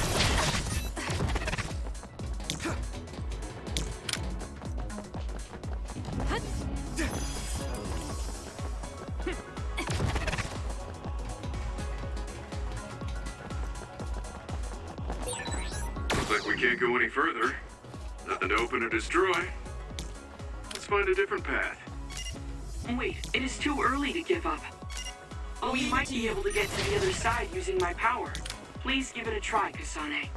Looks like we can't go any further. Nothing to open or destroy. Let's find a different path. Wait, it is too early to give up. We might be able to get to the other side using my power. Please give it a try, Kasane.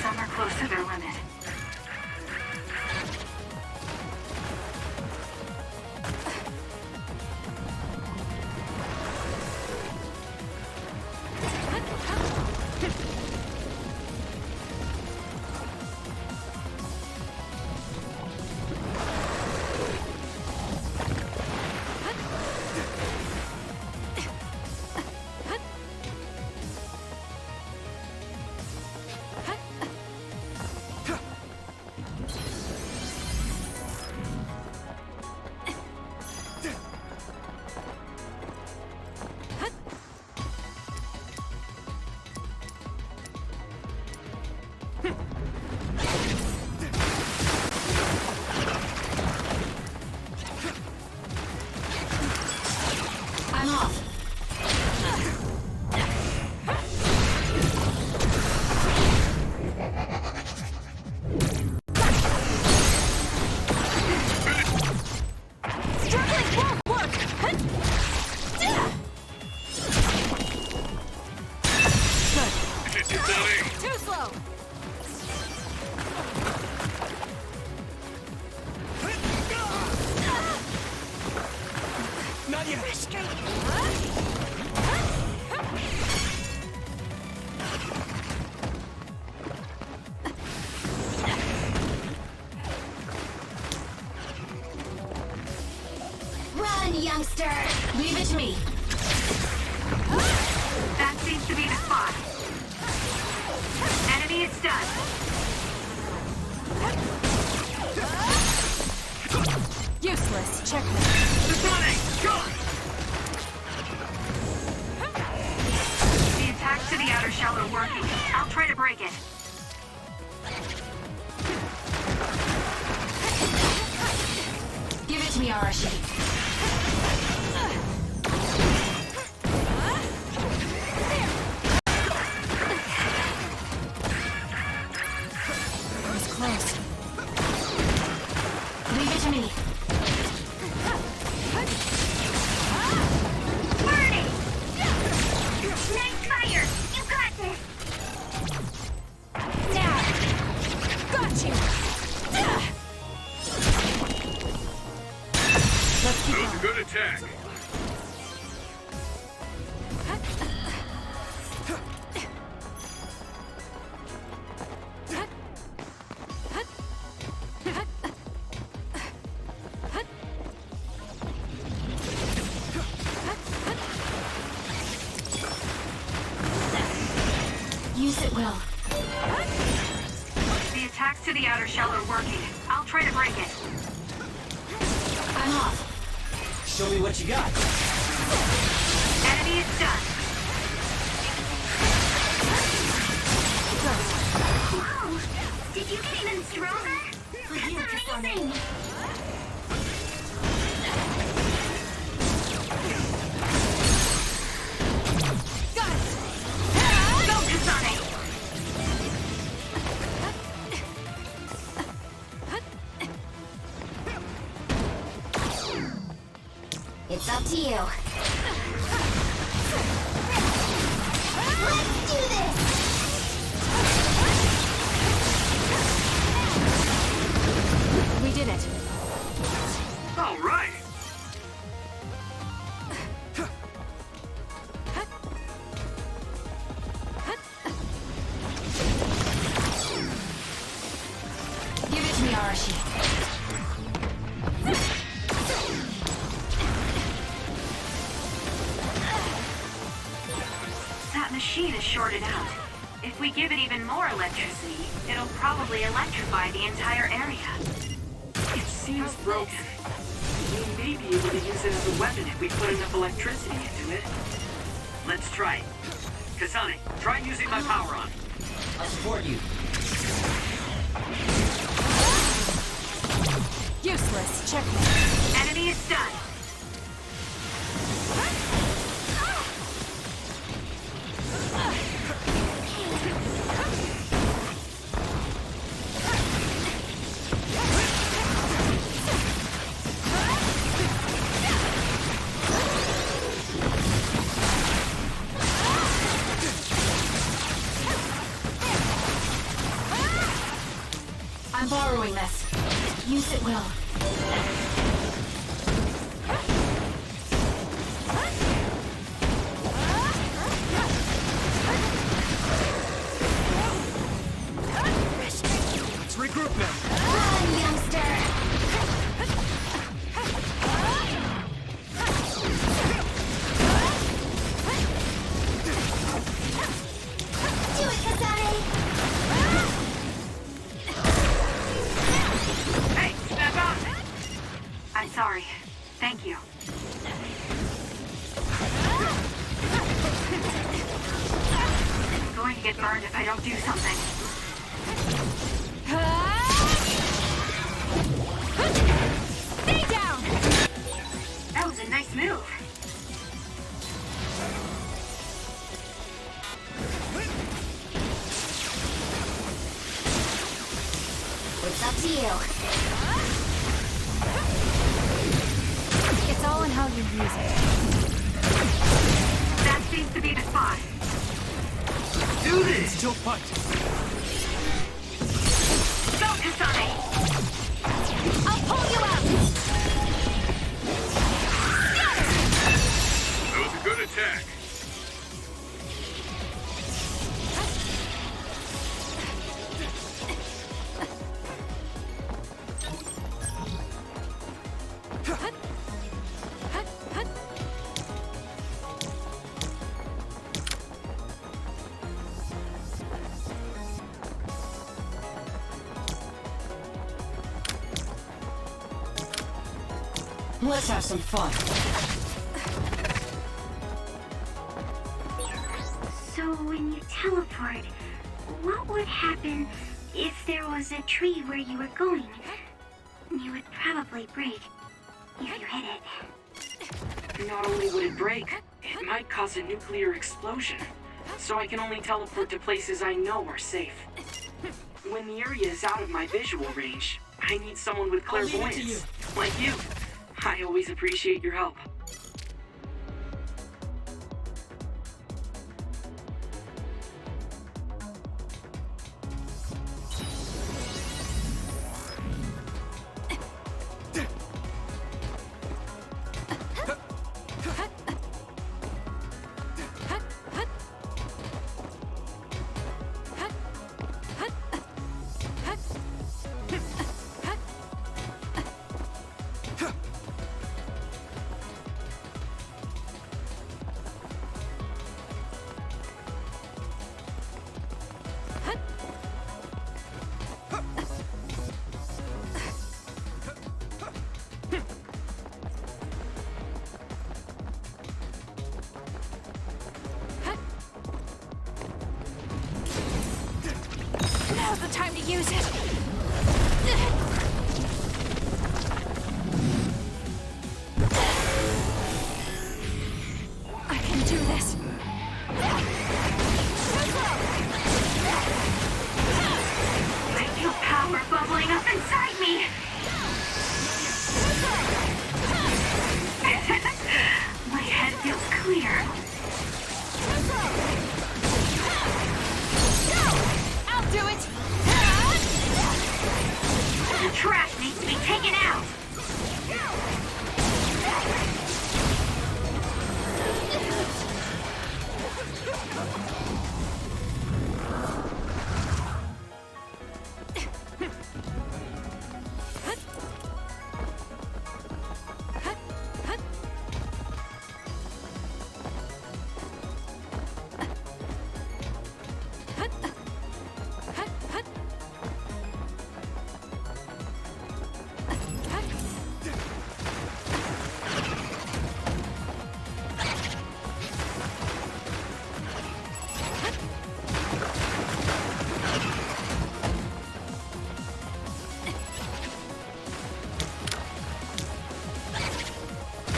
Some are close to their limit. Youngster! Leave it to me. That seems to be the spot. Enemy is stunned. Useless. Checkmate. Kasane, go! The attacks to the outer shell are working. I'll try to break it. Give it to me, Arashi. Use it well. The attacks to the outer shell are working. I'll try to break it. I'm off. Show me what you got. Enemy is done. Whoa! Did you get even stronger? Amazing! Got it! Go, Kasane! It's up to you. Let's do this! We did it. All right. Give it to me, Arashi. That machine is shorted out. If we give it even more electricity, it'll probably electrify the entire area. It seems broken. We may be able to use it as a weapon if we put enough electricity into it. Let's try it. Kasane, try using my power on. I'll support you. Useless. Checkmate. Enemy is stunned. borrowing this. Use it well. Let's regroup now. Run, youngster! Do it, Kasane! Hey, step out! I'm sorry. Thank you. I'm going to get burned if I don't do something. Stay down! That was a nice move. It's up to you. It's all in how you use it. That seems to be the spot. Do this! Still fight. Go, Kasane! I'll pull you out! That was a good attack. Let's have some fun. So when you teleport, what would happen if there was a tree where you were going? You would probably break if you hit it. Not only would it break, it might cause a nuclear explosion. So I can only teleport to places I know are safe. When the area is out of my visual range, I need someone with I'll leave it to clairvoyance. Like you. I always appreciate your help. Now's the time to use it. I can do this. I feel power bubbling up inside me. My head feels clear. I'll do it! The trash needs to be taken out.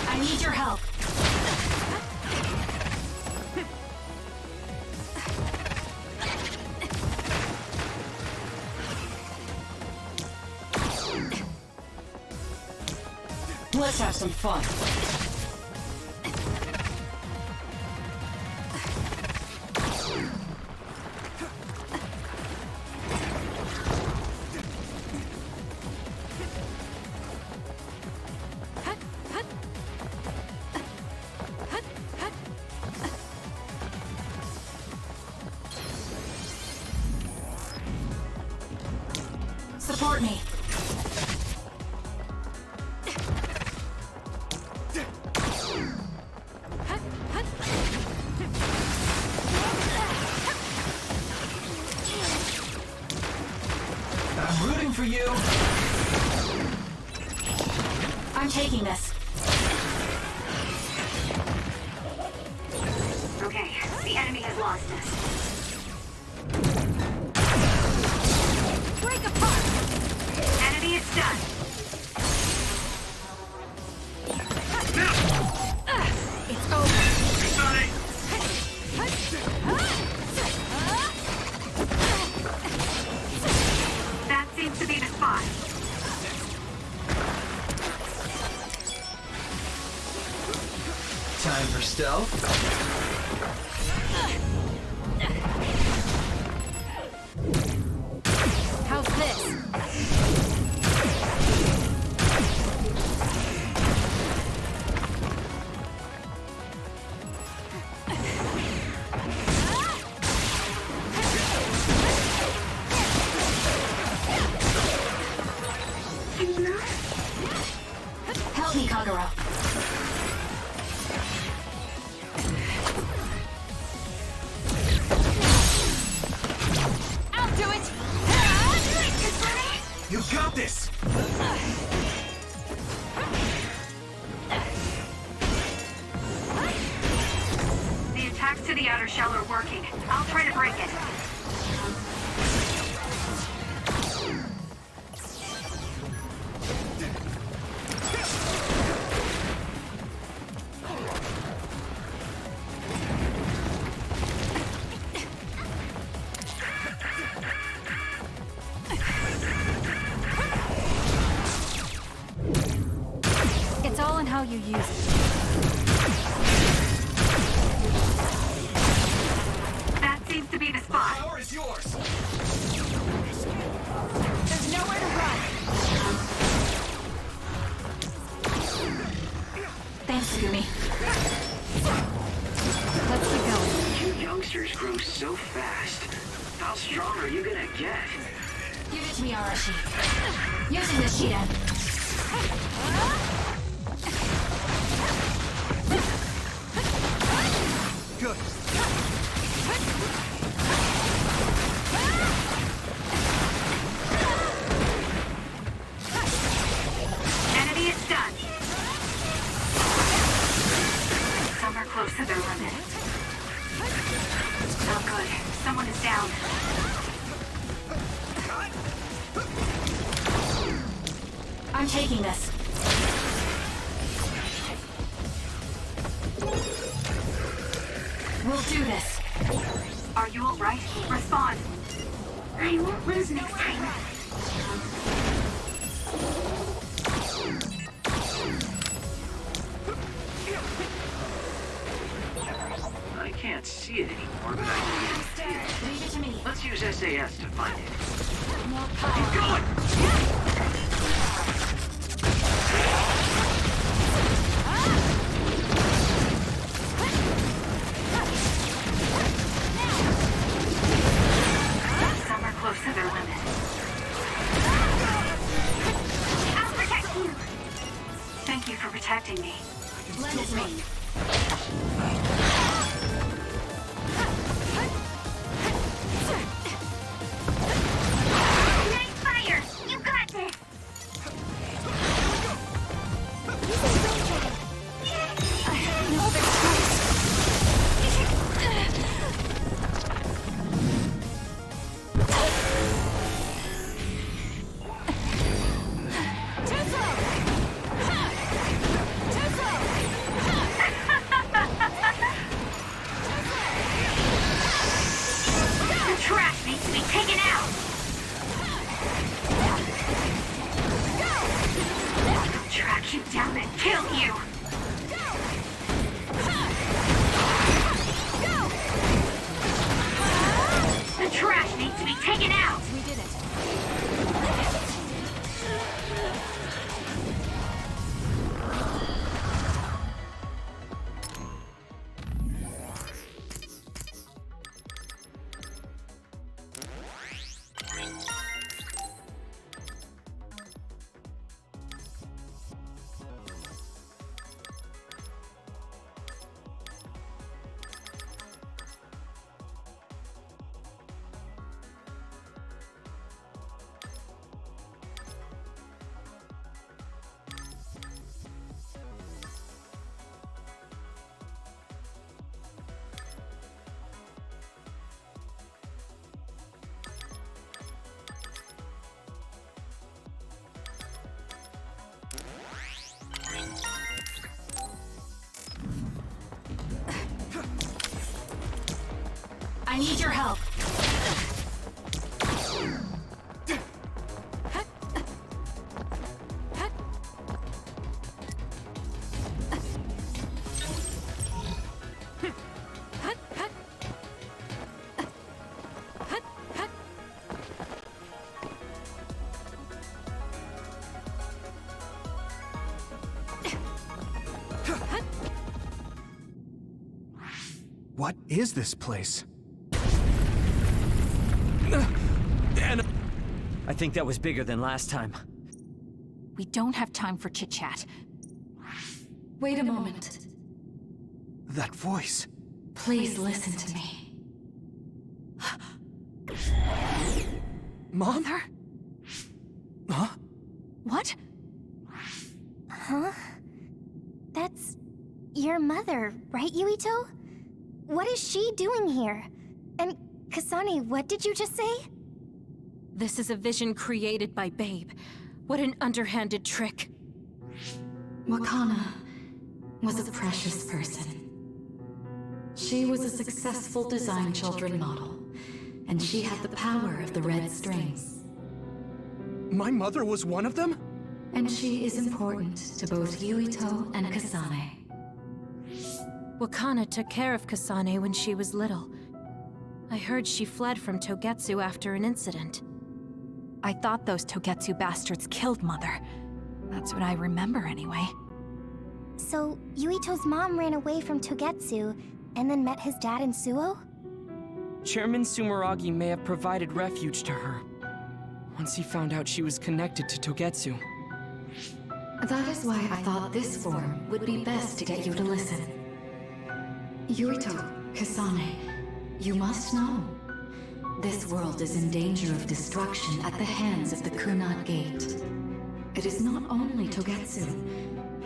I need your help. Let's have some fun. Support me. I'm rooting for you. I'm taking this. Okay, the enemy has lost us. Break apart! Enemy is done. It's over. That seems to be the spot. Time for stealth. How's this? Help me, Kagura. I'll do it! You got this! The attacks to the outer shell are working. I'll try to break it. It's all in how you use it. That seems to be the spot. Power is yours. There's nowhere to run. Thanks, Gumi. Let's keep going. You youngsters grow so fast. How strong are you gonna get? Give it to me, Arashi. Using the Shiden. Good. Enemy is done. Some are close to their limit. Oh good. Someone is down. I'm taking this. We'll do this. Are you alright? Respond. I won't lose next time. I can't see it anymore, but I can see it. Leave it to me. Let's use SAS to find it. More Keep power. going! Some are close to their limit. I'll protect you. Thank you for protecting me. Lend it to me. Nice fire. You got this. I have no other choice. The trash needs to be taken out. I'll track you down and kill you. The trash needs to be taken out. We did it. I need your help. What is this place? I think that was bigger than last time. We don't have time for chit-chat. Wait a moment. That voice. Please listen to me. Mom? Mother? Huh? What? Huh? That's your mother, right, Yuito? What is she doing here? And Kasane, what did you just say? This is a vision created by Babe. What an underhanded trick. Wakana was a precious person. She was a successful design children model, and she had the power of the red strings. My mother was one of them? And she is important to both Yuito and Kasane. Wakana took care of Kasane when she was little. I heard she fled from Togetsu after an incident. I thought those Togetsu bastards killed Mother. That's what I remember anyway. So, Yuito's mom ran away from Togetsu and then met his dad in Suo? Chairman Sumeragi may have provided refuge to her, once he found out she was connected to Togetsu. That is why I thought this form would be best to get you to listen. Yuito, Kasane, you must know. This world is in danger of destruction at the hands of the Kunad Gate. It is not only Togetsu.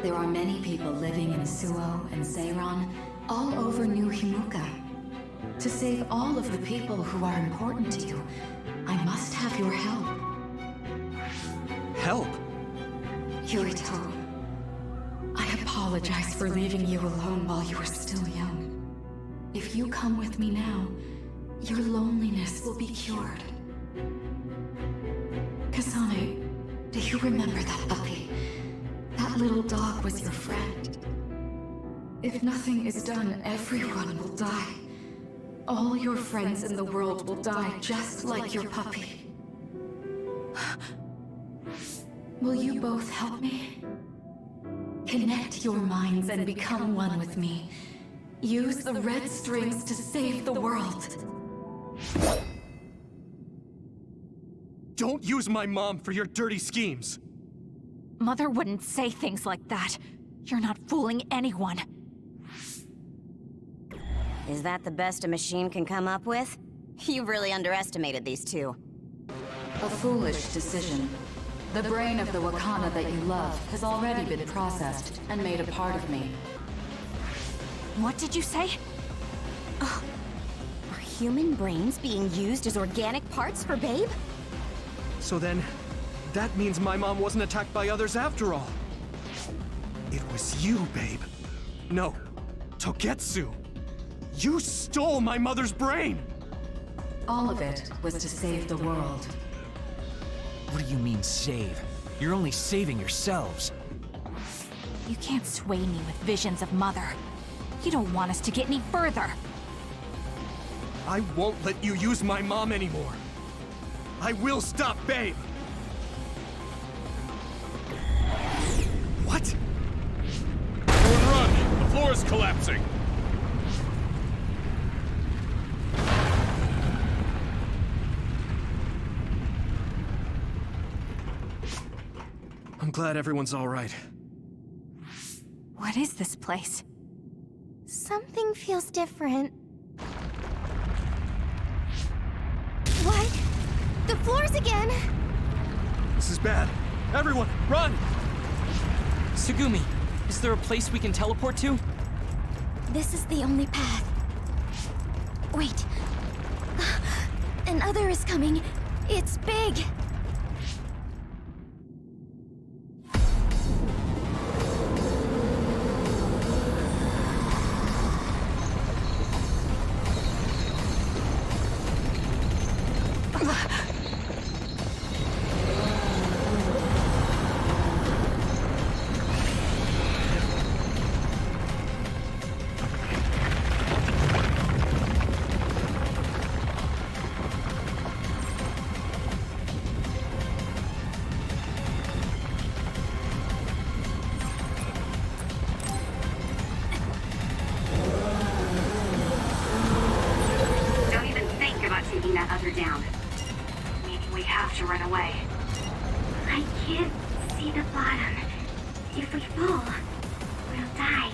There are many people living in Suo and Seiron, all over New Himuka. To save all of the people who are important to you, I must have your help. Help? Yuito, I apologize for leaving you alone while you were still young. If you come with me now, your loneliness will be cured. Kasane, do you remember that puppy? That little dog was your friend. If nothing is done, everyone will die. All your friends in the world will die just like your puppy. Will you both help me? Connect your minds and become one with me. Use the red strings to save the world. Don't use my mom for your dirty schemes! Mother wouldn't say things like that. You're not fooling anyone. Is that the best a machine can come up with? You've really underestimated these two. A foolish decision. The brain of the Wakana that you love has already been processed and made a part of me. What did you say? Are human brains being used as organic parts for Babe? So then, that means my mom wasn't attacked by others after all. It was you, Babe. No, Togetsu. You stole my mother's brain! All of it was to save the world. What do you mean, save? You're only saving yourselves. You can't sway me with visions of Mother. You don't want us to get any further. I won't let you use my mom anymore. I will stop Babe! What? Everyone run! The floor is collapsing! I'm glad everyone's all right. What is this place? Something feels different. What? The floors again! This is bad. Everyone, run! Tsugumi, is there a place we can teleport to? This is the only path. Wait. Another is coming. It's big. other down. Meaning we have to run away. I can't see the bottom. If we fall, we'll die.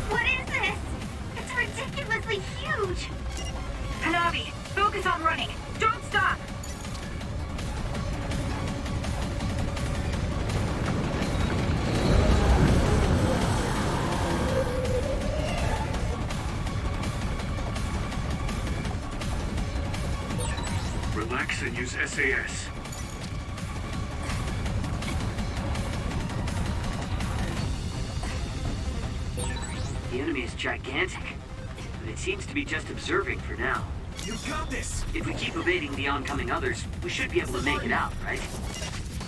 What is this? It's ridiculously huge! Hanabi, focus on running. Don't stop! Relax and use SAS. The enemy is gigantic, but it seems to be just observing for now. You got this! If we keep evading the oncoming others, we should be able to make it out, right?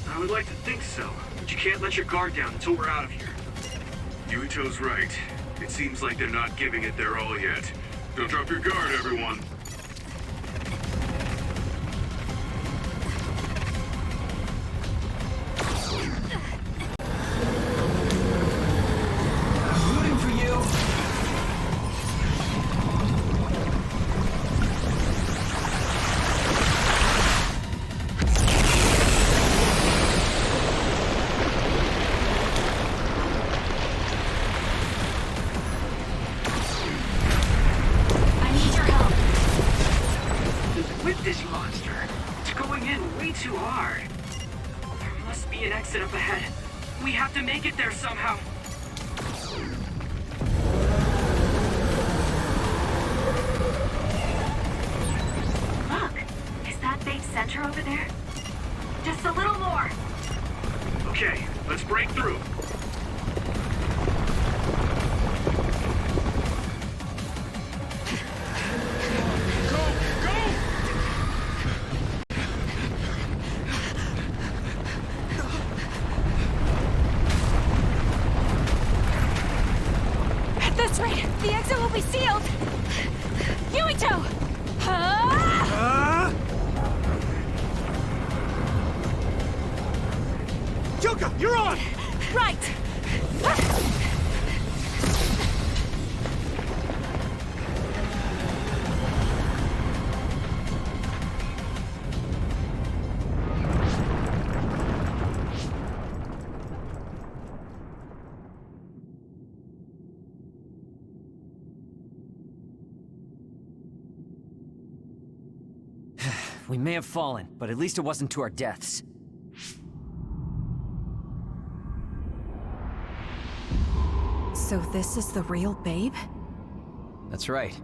I would like to think so, but you can't let your guard down until we're out of here. Yuito's right. It seems like they're not giving it their all yet. Don't drop your guard, everyone. Rooting for you! I need your help. With this monster, it's going in way too hard. There must be an exit up ahead. We have to make it there somehow. Look! Is that big center over there? Just a little more! Okay, let's break through. At this rate, the exit will be sealed! Yuito! Yuka, you're on! Right! We may have fallen, but at least it wasn't to our deaths. So this is the real Babe? That's right.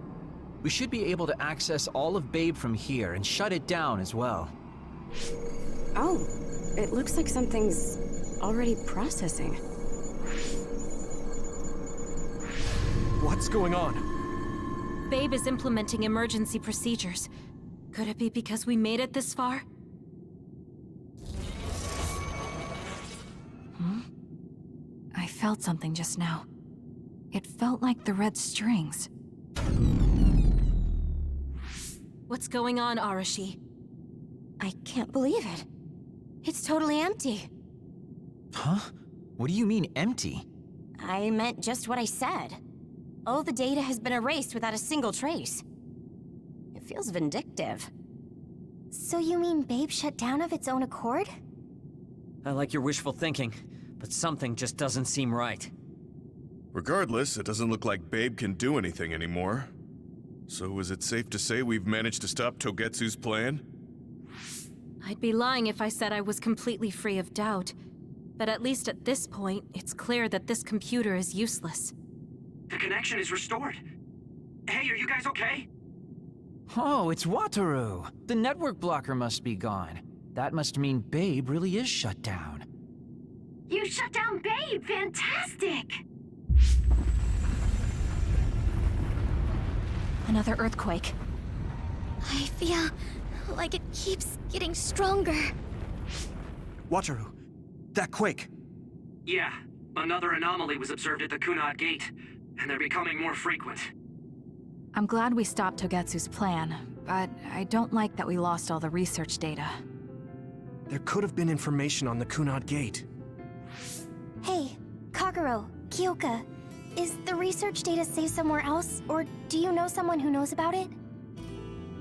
We should be able to access all of Babe from here and shut it down as well. Oh, it looks like something's already processing. What's going on? Babe is implementing emergency procedures. Could it be because we made it this far? I felt something just now. It felt like the red strings. What's going on, Arashi? I can't believe it. It's totally empty. Huh? What do you mean, empty? I meant just what I said. All the data has been erased without a single trace. It feels vindictive. So you mean Babe shut down of its own accord? I like your wishful thinking, but something just doesn't seem right. Regardless, it doesn't look like Babe can do anything anymore. So is it safe to say we've managed to stop Togetsu's plan? I'd be lying if I said I was completely free of doubt. But at least at this point, it's clear that this computer is useless. The connection is restored. Hey, are you guys okay? Oh, it's Wataru! The network blocker must be gone. That must mean Babe really is shut down. You shut down Babe! Fantastic! Another earthquake. I feel like it keeps getting stronger. Wataru, that quake. Yeah, another anomaly was observed at the Kunad Gate, and they're becoming more frequent. I'm glad we stopped Togetsu's plan, but I don't like that we lost all the research data. There could have been information on the Kunad Gate. Hey, Kagero, Kyoka. Is the research data saved somewhere else, or do you know someone who knows about it?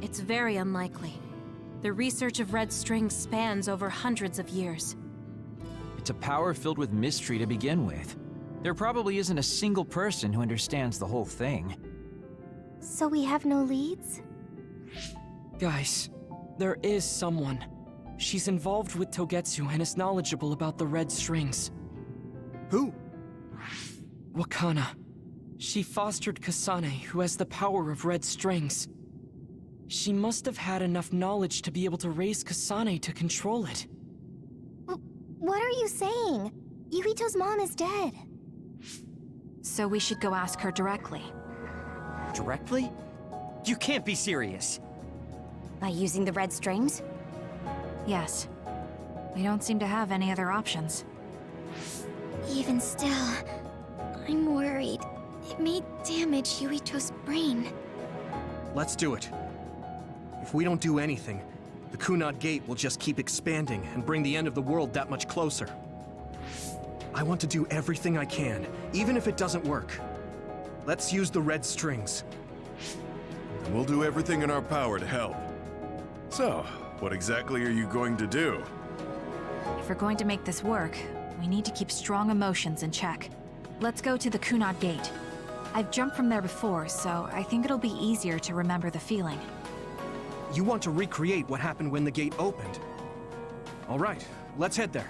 It's very unlikely. The research of red strings spans over hundreds of years. It's a power filled with mystery to begin with. There probably isn't a single person who understands the whole thing. So we have no leads? Guys, there is someone. She's involved with Togetsu and is knowledgeable about the red strings. Who? Wakana. She fostered Kasane, who has the power of red strings. She must have had enough knowledge to be able to raise Kasane to control it. What are you saying? Yuito's mom is dead. So we should go ask her directly. Directly? You can't be serious. By using the red strings? Yes. We don't seem to have any other options. Even still, I'm worried. It may damage Yuito's brain. Let's do it. If we don't do anything, the Kunad Gate will just keep expanding and bring the end of the world that much closer. I want to do everything I can, even if it doesn't work. Let's use the red strings. And we'll do everything in our power to help. So, what exactly are you going to do? If we're going to make this work, we need to keep strong emotions in check. Let's go to the Kunad Gate. I've jumped from there before, so I think it'll be easier to remember the feeling. You want to recreate what happened when the gate opened? All right, let's head there.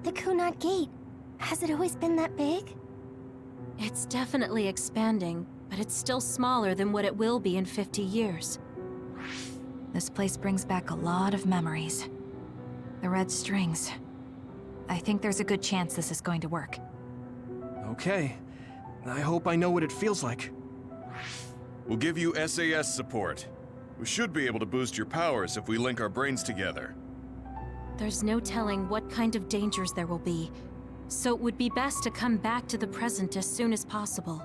The Kunad Gate. Has it always been that big? It's definitely expanding, but it's still smaller than what it will be in 50 years. This place brings back a lot of memories. The red strings. I think there's a good chance this is going to work. Okay. I hope I know what it feels like. We'll give you SAS support. We should be able to boost your powers if we link our brains together. There's no telling what kind of dangers there will be, so it would be best to come back to the present as soon as possible.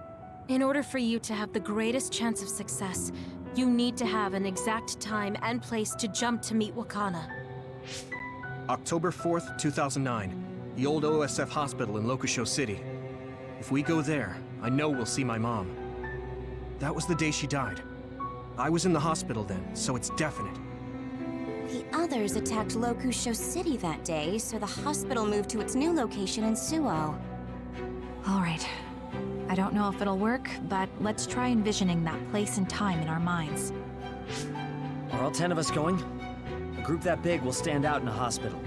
In order for you to have the greatest chance of success, you need to have an exact time and place to jump to meet Wakana. October 4th, 2009. The old OSF hospital in Lokusho City. If we go there, I know we'll see my mom. That was the day she died. I was in the hospital then, so it's definite. The others attacked Lokusho City that day, so the hospital moved to its new location in Suo. All right. I don't know if it'll work, but let's try envisioning that place and time in our minds. Are all 10 of us going? A group that big will stand out in a hospital.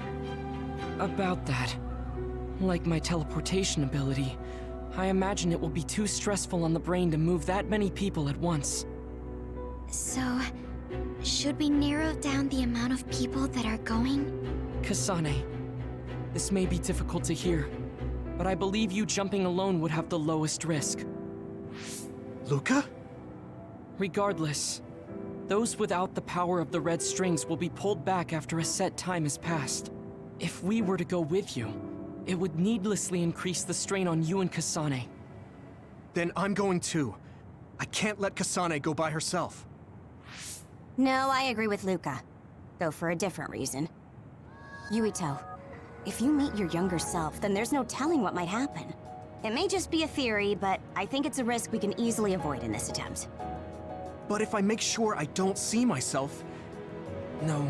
About that. Like my teleportation ability, I imagine it will be too stressful on the brain to move that many people at once. So, should we narrow down the amount of people that are going? Kasane, this may be difficult to hear, but I believe you jumping alone would have the lowest risk. Luca? Regardless, those without the power of the red strings will be pulled back after a set time has passed. If we were to go with you, it would needlessly increase the strain on you and Kasane. Then I'm going too. I can't let Kasane go by herself. No, I agree with Luca, though for a different reason. Yuito, if you meet your younger self, then there's no telling what might happen. It may just be a theory, but I think it's a risk we can easily avoid in this attempt. But if I make sure I don't see myself... No,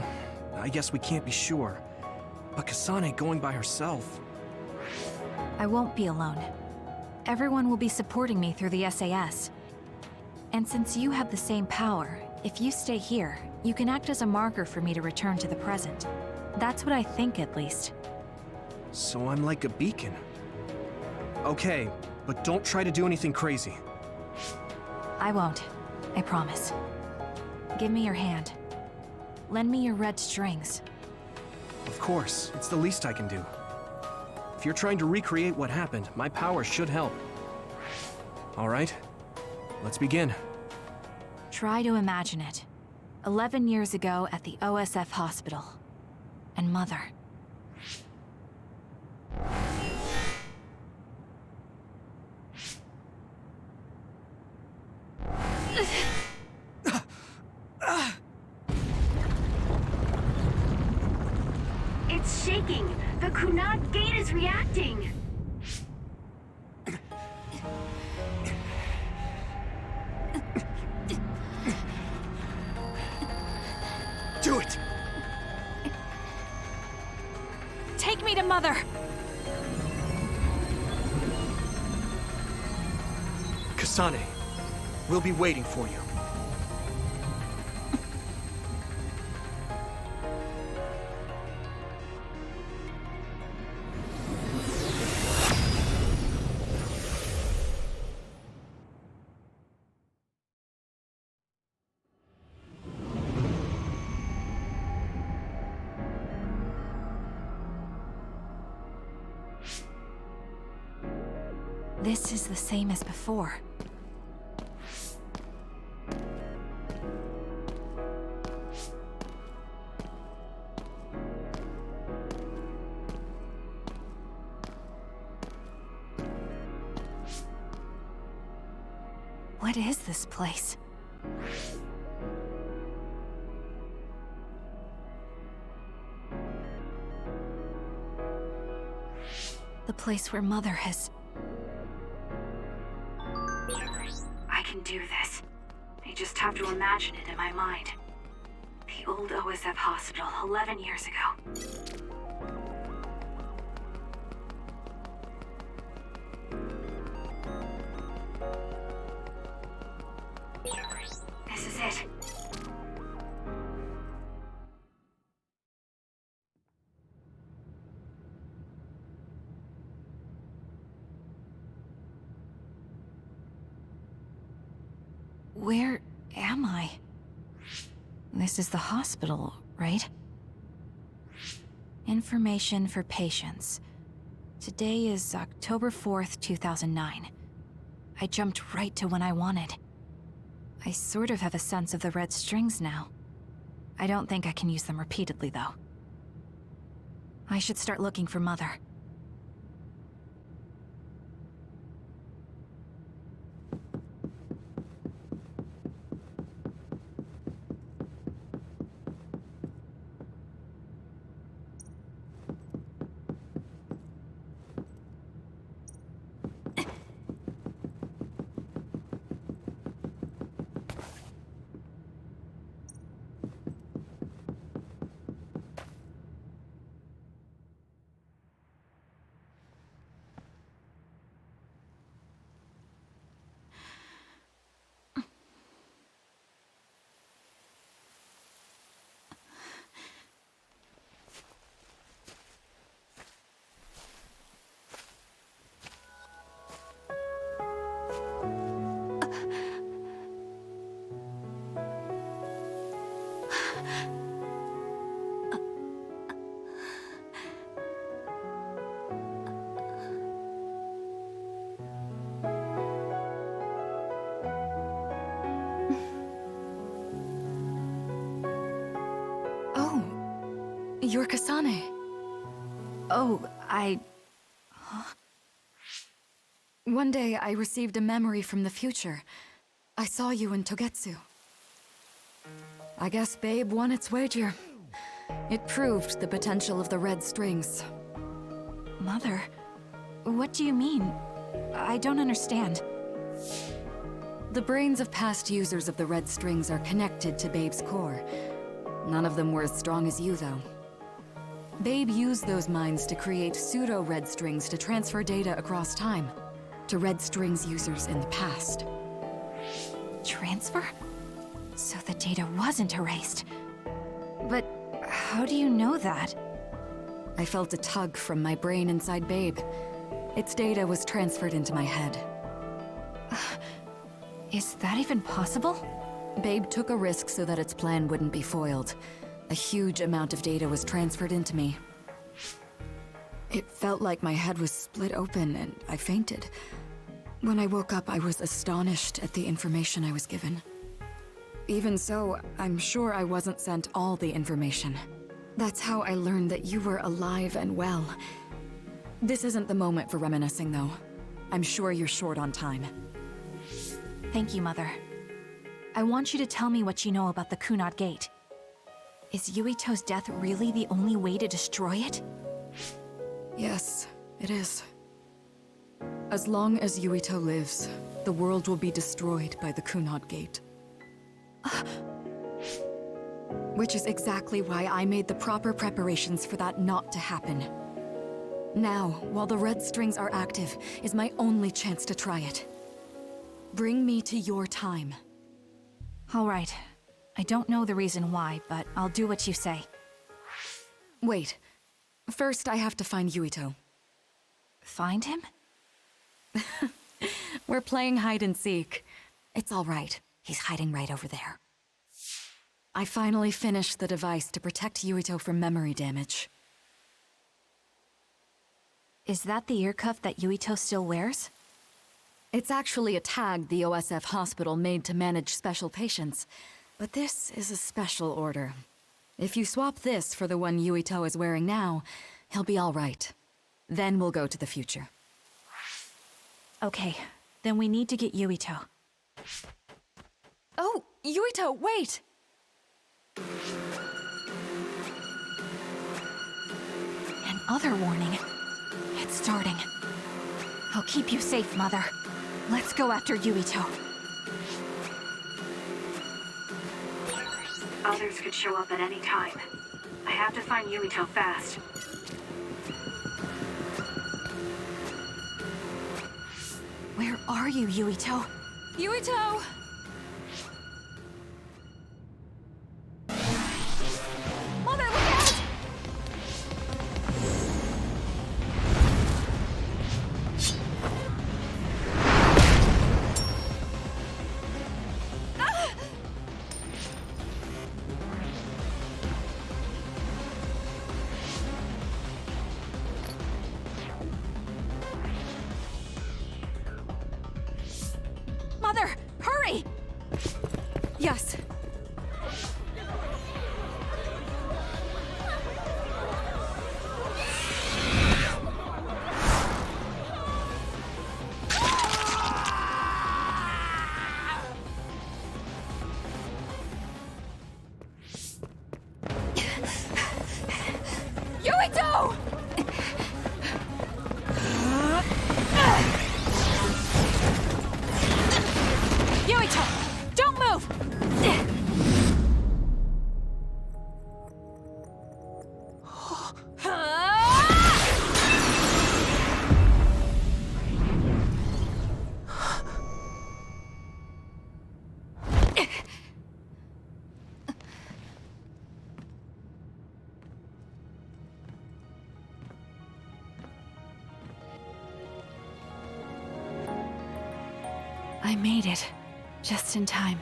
I guess we can't be sure. But Kasane going by herself... I won't be alone. Everyone will be supporting me through the SAS. And since you have the same power, if you stay here, you can act as a marker for me to return to the present. That's what I think, at least. So I'm like a beacon. Okay, but don't try to do anything crazy. I won't. I promise. Give me your hand. Lend me your red strings. Of course, it's the least I can do. If you're trying to recreate what happened, my power should help. All right, let's begin. Try to imagine it. 11 years ago at the OSF hospital. And Mother. It's shaking! The Kunad gate is reacting! Do it! Take me to Mother! Kasane, we'll be waiting for you. This is the same as before. What is this place? The place where Mother has... I can do this. I just have to imagine it in my mind. The old OSF hospital 11 years ago. This is it. Where am I? This is the hospital, right? Information for patients. Today is October 4th, 2009. I jumped right to when I wanted. I sort of have a sense of the red strings now. I don't think I can use them repeatedly, though. I should start looking for Mother. You're Kasane. Oh, Huh? One day, I received a memory from the future. I saw you in Togetsu. I guess Babe won its wager. It proved the potential of the red strings. Mother, what do you mean? I don't understand. The brains of past users of the red strings are connected to Babe's core. None of them were as strong as you, though. Babe used those minds to create pseudo-red strings to transfer data across time to red strings users in the past. Transfer? So the data wasn't erased. But how do you know that? I felt a tug from my brain inside Babe. Its data was transferred into my head. Is that even possible? Babe took a risk so that its plan wouldn't be foiled. A huge amount of data was transferred into me. It felt like my head was split open and I fainted. When I woke up, I was astonished at the information I was given. Even so, I'm sure I wasn't sent all the information. That's how I learned that you were alive and well. This isn't the moment for reminiscing, though. I'm sure you're short on time. Thank you, Mother. I want you to tell me what you know about the Kunad Gate. Is Yuito's death really the only way to destroy it? Yes, it is. As long as Yuito lives, the world will be destroyed by the Kunad Gate. Which is exactly why I made the proper preparations for that not to happen. Now, while the red strings are active, is my only chance to try it. Bring me to your time. All right. I don't know the reason why, but I'll do what you say. Wait. First, I have to find Yuito. Find him? We're playing hide and seek. It's all right. He's hiding right over there. I finally finished the device to protect Yuito from memory damage. Is that the ear cuff that Yuito still wears? It's actually a tag the OSF hospital made to manage special patients. But this is a special order. If you swap this for the one Yuito is wearing now, he'll be all right. Then we'll go to the future. Okay, then we need to get Yuito. Oh, Yuito, wait! Another warning. It's starting. I'll keep you safe, Mother. Let's go after Yuito. Others could show up at any time. I have to find Yuito fast. Where are you, Yuito? Yuito! Mother, look out! Mother, hurry! Yes. Yuito! Yuito, don't move! I made it. Just in time.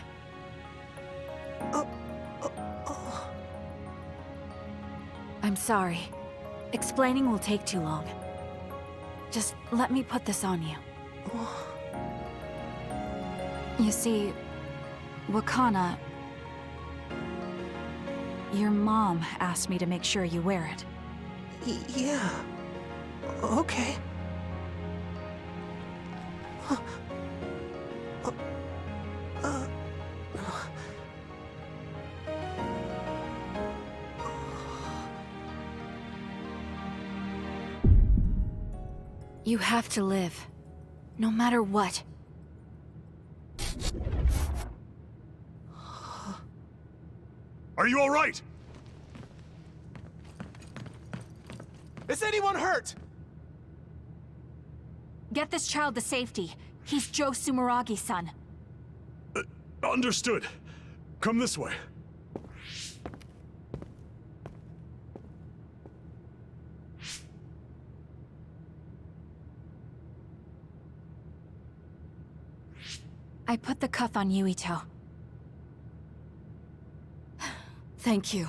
I'm sorry. Explaining will take too long. Just let me put this on you. You see, Wakana... Your mom asked me to make sure you wear it. Yeah. Okay. You have to live. No matter what. Are you all right? Is anyone hurt? Get this child to safety. He's Joe Sumeragi's son. Understood. Come this way. I put the cuff on Yuito. Thank you.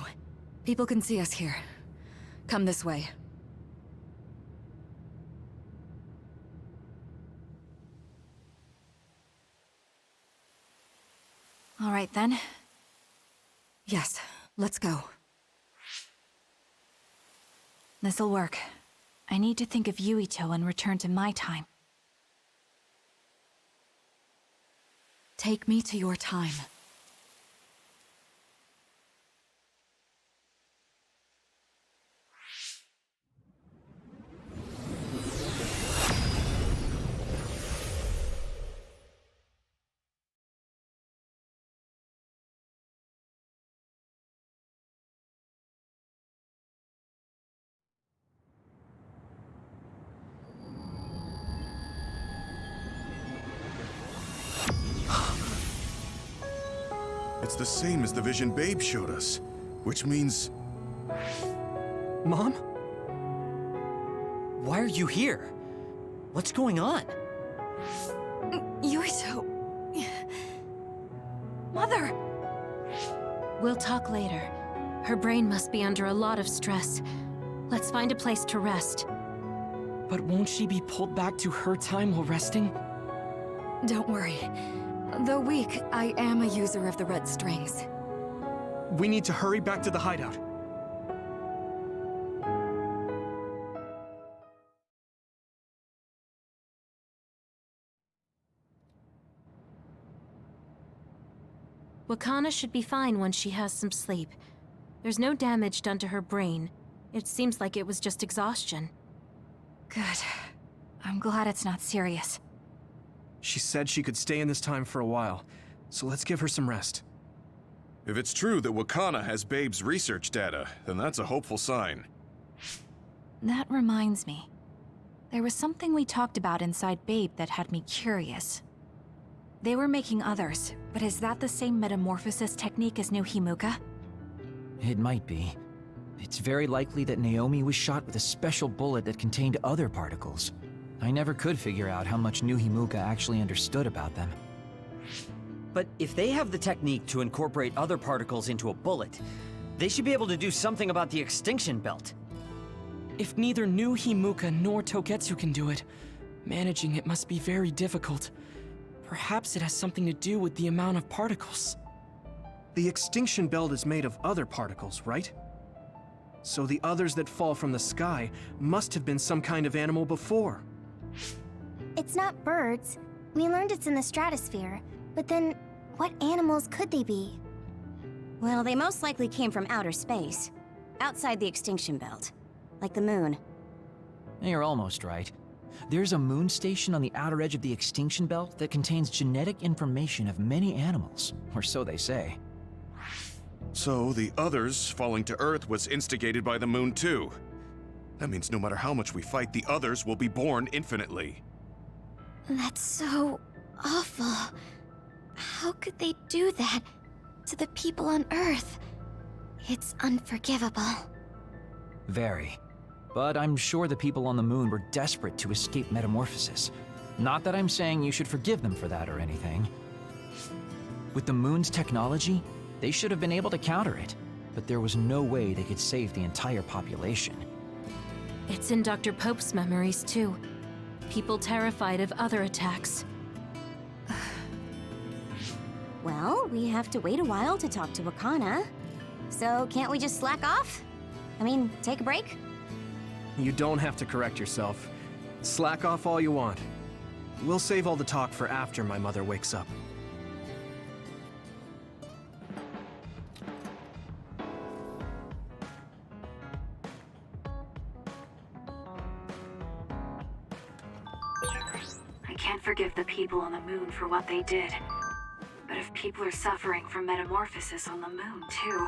People can see us here. Come this way. All right, then. Yes, let's go. This'll work. I need to think of Yuito and return to my time. Take me to your time. It's the same as the vision Babe showed us, which means... Mom? Why are you here? What's going on? Yuito... Mother! We'll talk later. Her brain must be under a lot of stress. Let's find a place to rest. But won't she be pulled back to her time while resting? Don't worry. Though weak, I am a user of the red strings. We need to hurry back to the hideout. Wakana should be fine once she has some sleep. There's no damage done to her brain. It seems like it was just exhaustion. Good. I'm glad it's not serious. She said she could stay in this time for a while, so let's give her some rest. If it's true that Wakana has Babe's research data, then that's a hopeful sign. That reminds me. There was something we talked about inside Babe that had me curious. They were making others, but is that the same metamorphosis technique as New Himuka? It might be. It's very likely that Naomi was shot with a special bullet that contained other particles. I never could figure out how much New Himuka actually understood about them. But if they have the technique to incorporate other particles into a bullet, they should be able to do something about the extinction belt. If neither New Himuka nor Togetsu can do it, managing it must be very difficult. Perhaps it has something to do with the amount of particles. The extinction belt is made of other particles, right? So the others that fall from the sky must have been some kind of animal before. It's not birds. We learned it's in the stratosphere. But then, what animals could they be? Well, they most likely came from outer space. Outside the extinction belt. Like the moon. You're almost right. There's a moon station on the outer edge of the extinction belt that contains genetic information of many animals, or so they say. So the others falling to Earth was instigated by the moon too. That means no matter how much we fight, the others will be born infinitely. That's so awful. How could they do that to the people on Earth? It's unforgivable. Very. But I'm sure the people on the moon were desperate to escape metamorphosis. Not that I'm saying you should forgive them for that or anything. With the moon's technology, they should have been able to counter it, but there was no way they could save the entire population. It's in Dr. Pope's memories, too. People terrified of other attacks. Well, we have to wait a while to talk to Wakana. So can't we just slack off? I mean, take a break? You don't have to correct yourself. Slack off all you want. We'll save all the talk for after my mother wakes up. I can't forgive the people on the moon for what they did. But if people are suffering from metamorphosis on the moon, too...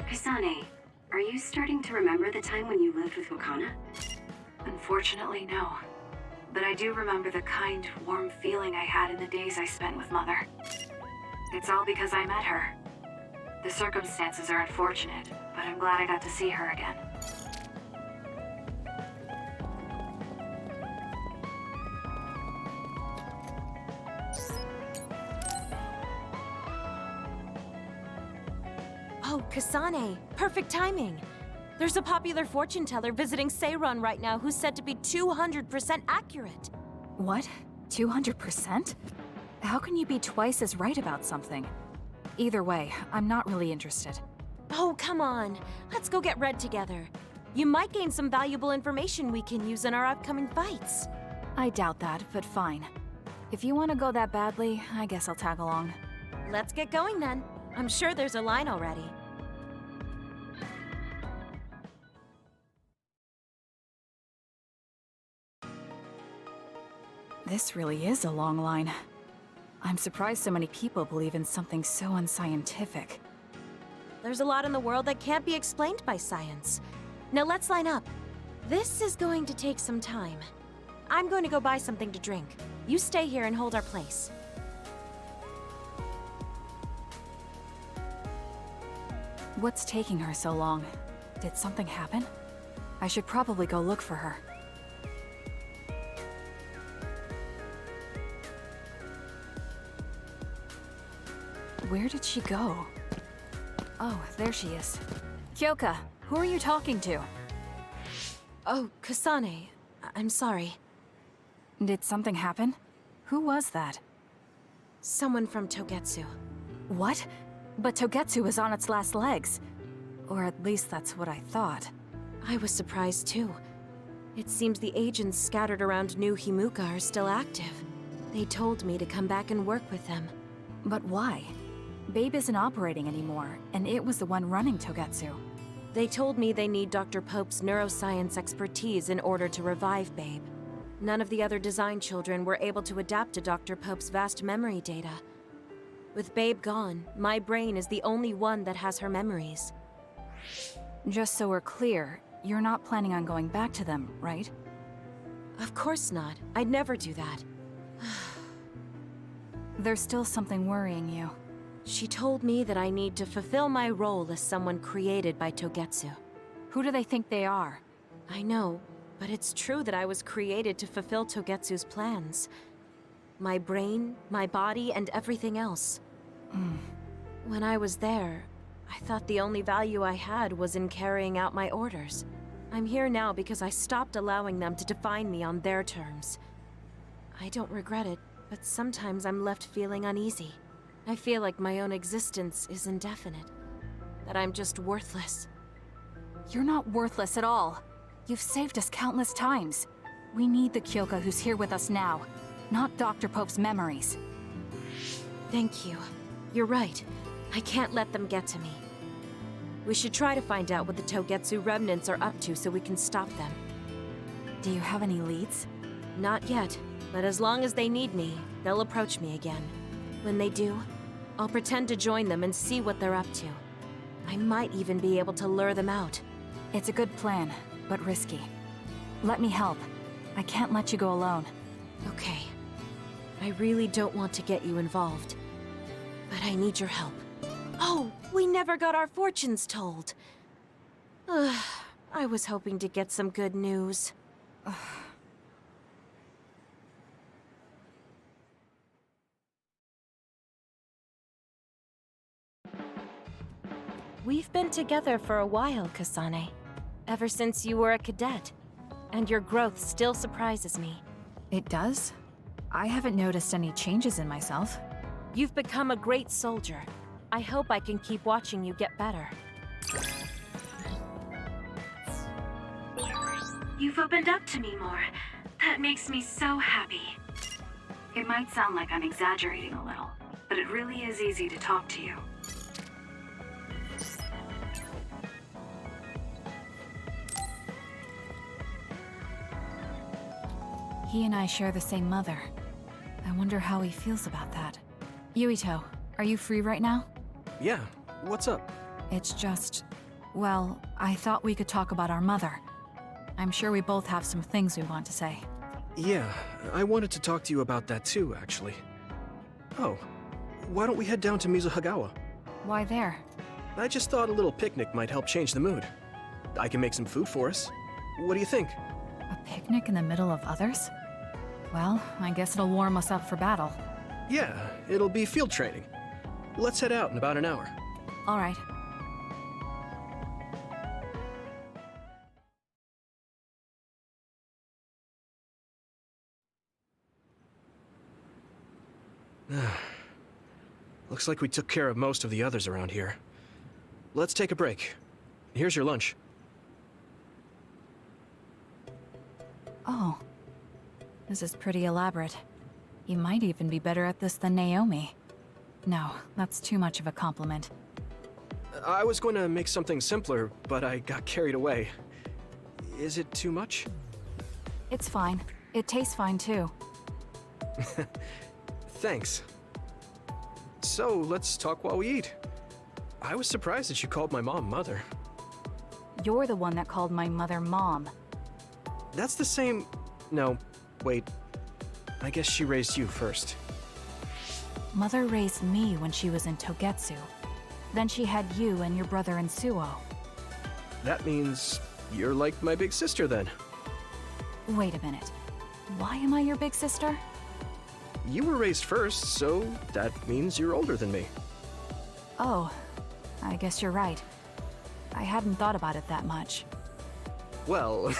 Kasane, are you starting to remember the time when you lived with Wakana? Unfortunately, no. But I do remember the kind, warm feeling I had in the days I spent with Mother. It's all because I met her. The circumstances are unfortunate, but I'm glad I got to see her again. Oh, Kasane, perfect timing. There's a popular fortune teller visiting Seiron right now who's said to be 200% accurate. What? 200%? How can you be twice as right about something? Either way, I'm not really interested. Oh, come on. Let's go get Red together. You might gain some valuable information we can use in our upcoming fights. I doubt that, but fine. If you want to go that badly, I guess I'll tag along. Let's get going then. I'm sure there's a line already. This really is a long line. I'm surprised so many people believe in something so unscientific. There's a lot in the world that can't be explained by science. Now let's line up. This is going to take some time. I'm going to go buy something to drink. You stay here and hold our place. What's taking her so long? Did something happen? I should probably go look for her. Where did she go? Oh, there she is. Kyoka, who are you talking to? Oh, Kasane. I'm sorry. Did something happen? Who was that? Someone from Togetsu. What? But Togetsu is on its last legs. Or at least that's what I thought. I was surprised too. It seems the agents scattered around New Himuka are still active. They told me to come back and work with them. But why? Babe isn't operating anymore, and it was the one running Togetsu. They told me they need Dr. Pope's neuroscience expertise in order to revive Babe. None of the other design children were able to adapt to Dr. Pope's vast memory data. With Babe gone, my brain is the only one that has her memories. Just so we're clear, you're not planning on going back to them, right? Of course not. I'd never do that. There's still something worrying you. She told me that I need to fulfill my role as someone created by Togetsu. Who do they think they are? I know, but it's true that I was created to fulfill Togetsu's plans. My brain, my body, and everything else. When I was there, I thought the only value I had was in carrying out my orders. I'm here now because I stopped allowing them to define me on their terms. I don't regret it, but sometimes I'm left feeling uneasy. I feel like my own existence is indefinite. That I'm just worthless. You're not worthless at all. You've saved us countless times. We need the Kyoka who's here with us now, not Dr. Pope's memories. Thank you. You're right. I can't let them get to me. We should try to find out what the Togetsu remnants are up to so we can stop them. Do you have any leads? Not yet, but as long as they need me, they'll approach me again. When they do, I'll pretend to join them and see what they're up to. I might even be able to lure them out. It's a good plan, but risky. Let me help. I can't let you go alone. Okay. I really don't want to get you involved, but I need your help. Oh, we never got our fortunes told. I was hoping to get some good news. We've been together for a while, Kasane. Ever since you were a cadet. And your growth still surprises me. It does? I haven't noticed any changes in myself. You've become a great soldier. I hope I can keep watching you get better. You've opened up to me more. That makes me so happy. It might sound like I'm exaggerating a little, but it really is easy to talk to you. He and I share the same mother. I wonder how he feels about that. Yuito, are you free right now? Yeah, what's up? It's just... well, I thought we could talk about our mother. I'm sure we both have some things we want to say. Yeah, I wanted to talk to you about that too, actually. Oh, why don't we head down to Mizuhagawa? Why there? I just thought a little picnic might help change the mood. I can make some food for us. What do you think? A picnic in the middle of others? Well, I guess it'll warm us up for battle. Yeah, it'll be field training. Let's head out in about an hour. All right. Looks like we took care of most of the others around here. Let's take a break. Here's your lunch. Oh. This is pretty elaborate. You might even be better at this than Naomi. No, that's too much of a compliment. I was going to make something simpler, but I got carried away. Is it too much? It's fine. It tastes fine too. Thanks. So, let's talk while we eat. I was surprised that you called my mom Mother. You're the one that called my mother Mom. That's the same... No, wait. I guess she raised you first. Mother raised me when she was in Togetsu. Then she had you and your brother in Suo. That means you're like my big sister then. Wait a minute. Why am I your big sister? You were raised first, so that means you're older than me. Oh, I guess you're right. I hadn't thought about it that much. Well,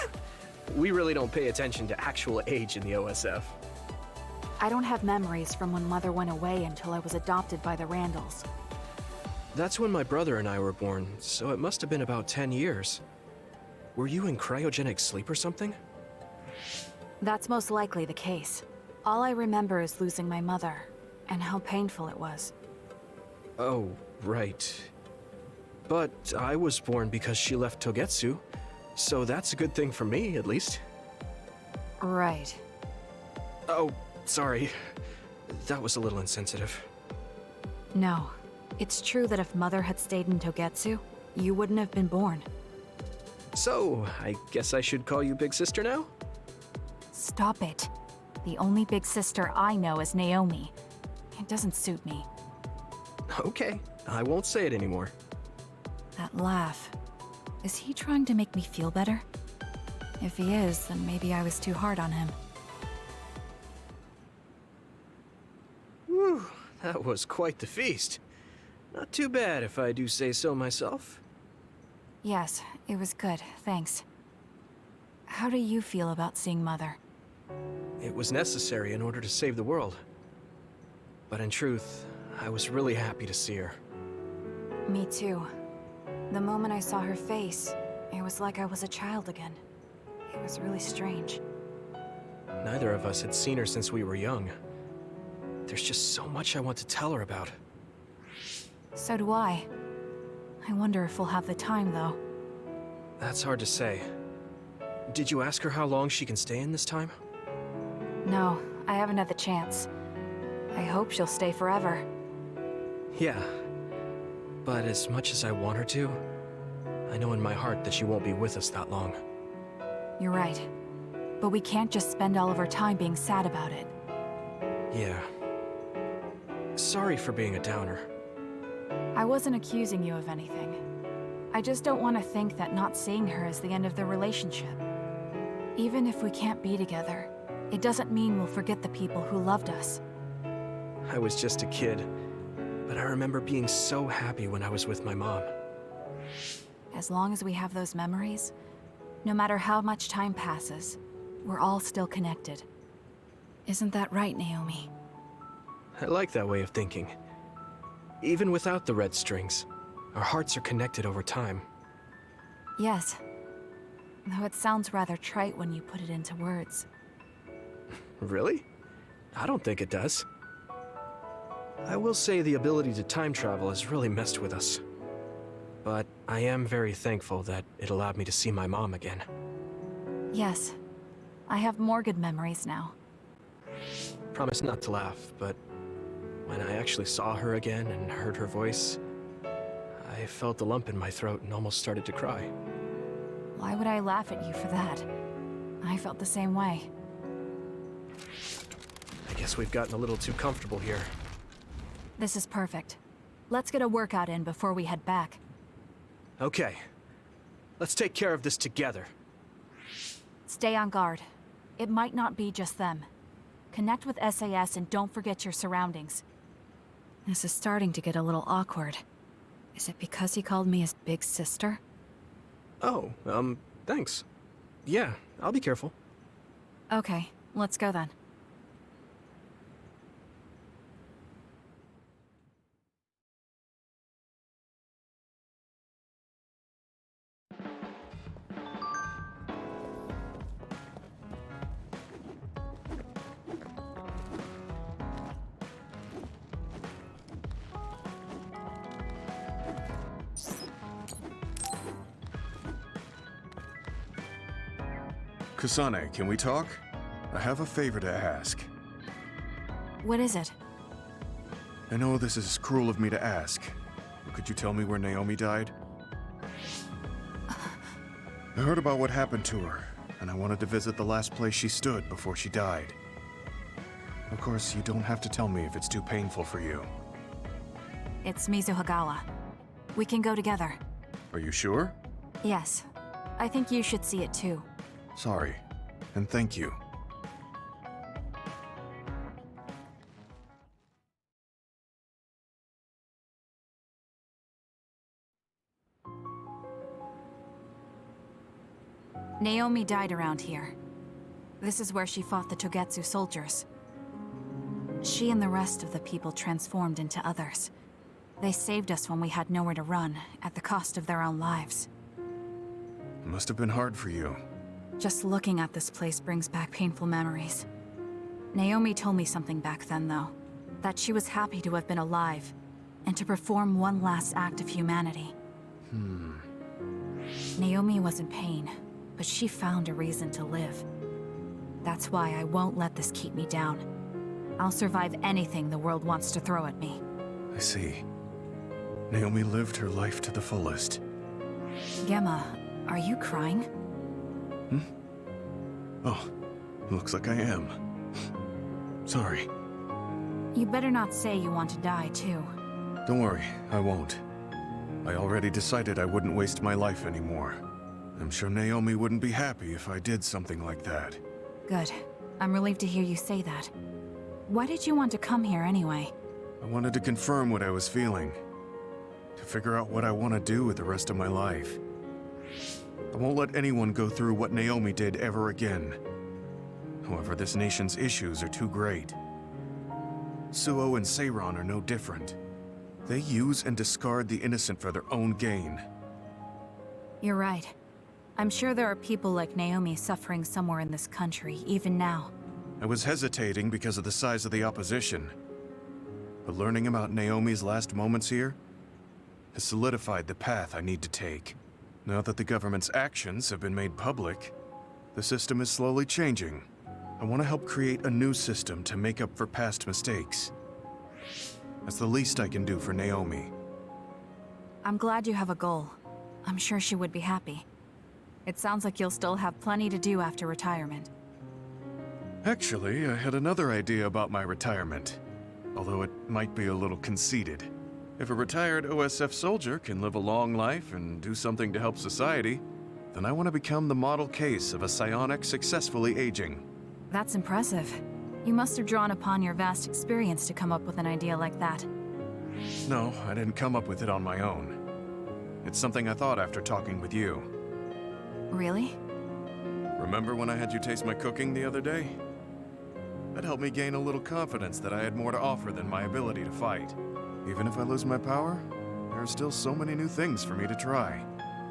we really don't pay attention to actual age in the OSF. I don't have memories from when Mother went away until I was adopted by the Randalls. That's when my brother and I were born, so it must have been about 10 years. Were you in cryogenic sleep or something? That's most likely the case. All I remember is losing my mother, and how painful it was. Oh, right. But I was born because she left Togetsu, so that's a good thing for me, at least. Right. Oh, sorry. That was a little insensitive. No. It's true that if Mother had stayed in Togetsu, you wouldn't have been born. So, I guess I should call you Big Sister now? Stop it. The only big sister I know is Naomi. It doesn't suit me. Okay, I won't say it anymore. That laugh. Is he trying to make me feel better? If he is, then maybe I was too hard on him. Whew, that was quite the feast. Not too bad if I do say so myself. Yes, it was good, thanks. How do you feel about seeing Mother? It was necessary in order to save the world. But in truth, I was really happy to see her. Me too. The moment I saw her face, it was like I was a child again. It was really strange. Neither of us had seen her since we were young. There's just so much I want to tell her about. So do I. I wonder if we'll have the time, though. That's hard to say. Did you ask her how long she can stay in this time? No, I haven't had the chance. I hope she'll stay forever. Yeah. But as much as I want her to, I know in my heart that she won't be with us that long. You're right. But we can't just spend all of our time being sad about it. Yeah. Sorry for being a downer. I wasn't accusing you of anything. I just don't want to think that not seeing her is the end of the relationship. Even if we can't be together, it doesn't mean we'll forget the people who loved us. I was just a kid, but I remember being so happy when I was with my mom. As long as we have those memories, no matter how much time passes, we're all still connected. Isn't that right, Naomi? I like that way of thinking. Even without the red strings, our hearts are connected over time. Yes. Though it sounds rather trite when you put it into words. Really? I don't think it does. I will say the ability to time travel has really messed with us. But I am very thankful that it allowed me to see my mom again. Yes. I have more good memories now. Promise not to laugh, but when I actually saw her again and heard her voice, I felt a lump in my throat and almost started to cry. Why would I laugh at you for that? I felt the same way. I guess we've gotten a little too comfortable here. This is perfect. Let's get a workout in before we head back. Okay. Let's take care of this together. Stay on guard. It might not be just them. Connect with SAS and don't forget your surroundings. This is starting to get a little awkward. Is it because he called me his big sister? Oh, thanks. Yeah, I'll be careful. Okay, let's go then. Kasane, can we talk? I have a favor to ask. What is it? I know this is cruel of me to ask, but could you tell me where Naomi died? I heard about what happened to her, and I wanted to visit the last place she stood before she died. Of course, you don't have to tell me if it's too painful for you. It's Mizuhagawa. We can go together. Are you sure? Yes. I think you should see it too. Sorry, and thank you. Naomi died around here. This is where she fought the Togetsu soldiers. She and the rest of the people transformed into others. They saved us when we had nowhere to run, at the cost of their own lives. It must have been hard for you. Just looking at this place brings back painful memories. Naomi told me something back then, though. That she was happy to have been alive, and to perform one last act of humanity. Naomi was in pain, but she found a reason to live. That's why I won't let this keep me down. I'll survive anything the world wants to throw at me. I see. Naomi lived her life to the fullest. Gemma, are you crying? Oh, looks like I am. Sorry. You better not say you want to die, too. Don't worry, I won't. I already decided I wouldn't waste my life anymore. I'm sure Naomi wouldn't be happy if I did something like that. Good. I'm relieved to hear you say that. Why did you want to come here anyway? I wanted to confirm what I was feeling. To figure out what I want to do with the rest of my life. I won't let anyone go through what Naomi did ever again. However, this nation's issues are too great. Suo and Seiron are no different. They use and discard the innocent for their own gain. You're right. I'm sure there are people like Naomi suffering somewhere in this country, even now. I was hesitating because of the size of the opposition. But learning about Naomi's last moments here has solidified the path I need to take. Now that the government's actions have been made public, the system is slowly changing. I want to help create a new system to make up for past mistakes. That's the least I can do for Naomi. I'm glad you have a goal. I'm sure she would be happy. It sounds like you'll still have plenty to do after retirement. Actually, I had another idea about my retirement, although it might be a little conceited. If a retired OSF soldier can live a long life and do something to help society, then I want to become the model case of a psionic successfully aging. That's impressive. You must have drawn upon your vast experience to come up with an idea like that. No, I didn't come up with it on my own. It's something I thought after talking with you. Really? Remember when I had you taste my cooking the other day? That helped me gain a little confidence that I had more to offer than my ability to fight. Even if I lose my power, there are still so many new things for me to try.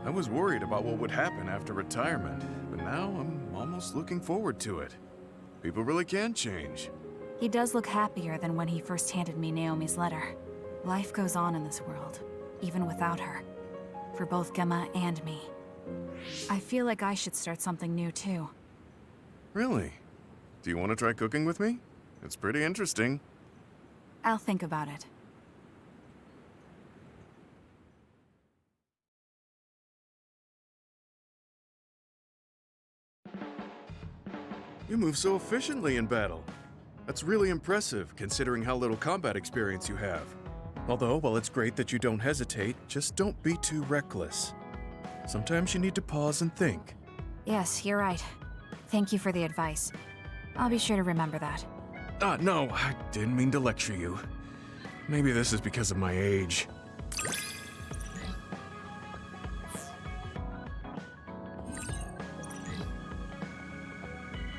I was worried about what would happen after retirement, but now I'm almost looking forward to it. People really can change. He does look happier than when he first handed me Naomi's letter. Life goes on in this world, even without her. For both Gemma and me. I feel like I should start something new too. Really? Do you want to try cooking with me? It's pretty interesting. I'll think about it. You move so efficiently in battle. That's really impressive, considering how little combat experience you have. Although, while it's great that you don't hesitate, just don't be too reckless. Sometimes you need to pause and think. Yes, you're right. Thank you for the advice. I'll be sure to remember that. No, I didn't mean to lecture you. Maybe this is because of my age.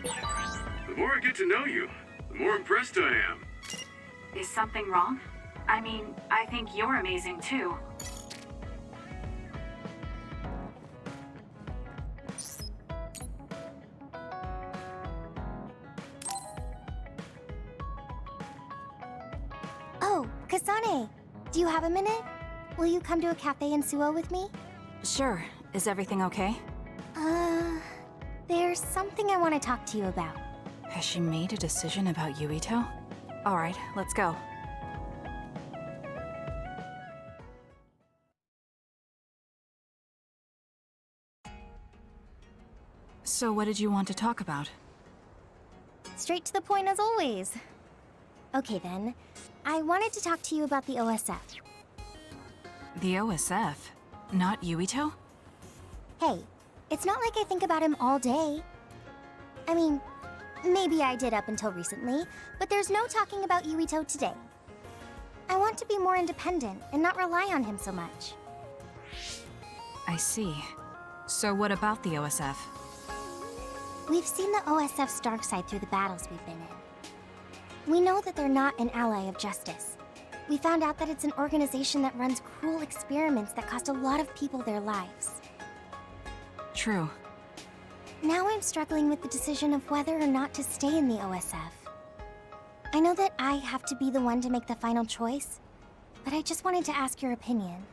The more I get to know you, the more impressed I am. Is something wrong? I mean, I think you're amazing too. Oh, Kasane, do you have a minute? Will you come to a cafe in Suo with me? Sure. Is everything okay? There's something I want to talk to you about. Has she made a decision about Yuito? Alright, let's go. So what did you want to talk about? Straight to the point as always. Okay then, I wanted to talk to you about the OSF. The OSF? Not Yuito? Hey, it's not like I think about him all day. I mean, maybe I did up until recently, but there's no talking about Yuito today. I want to be more independent and not rely on him so much. I see. So what about the OSF? We've seen the OSF's dark side through the battles we've been in. We know that they're not an ally of justice. We found out that it's an organization that runs cruel experiments that cost a lot of people their lives. True. Now I'm struggling with the decision of whether or not to stay in the OSF. I know that I have to be the one to make the final choice, but I just wanted to ask your opinion.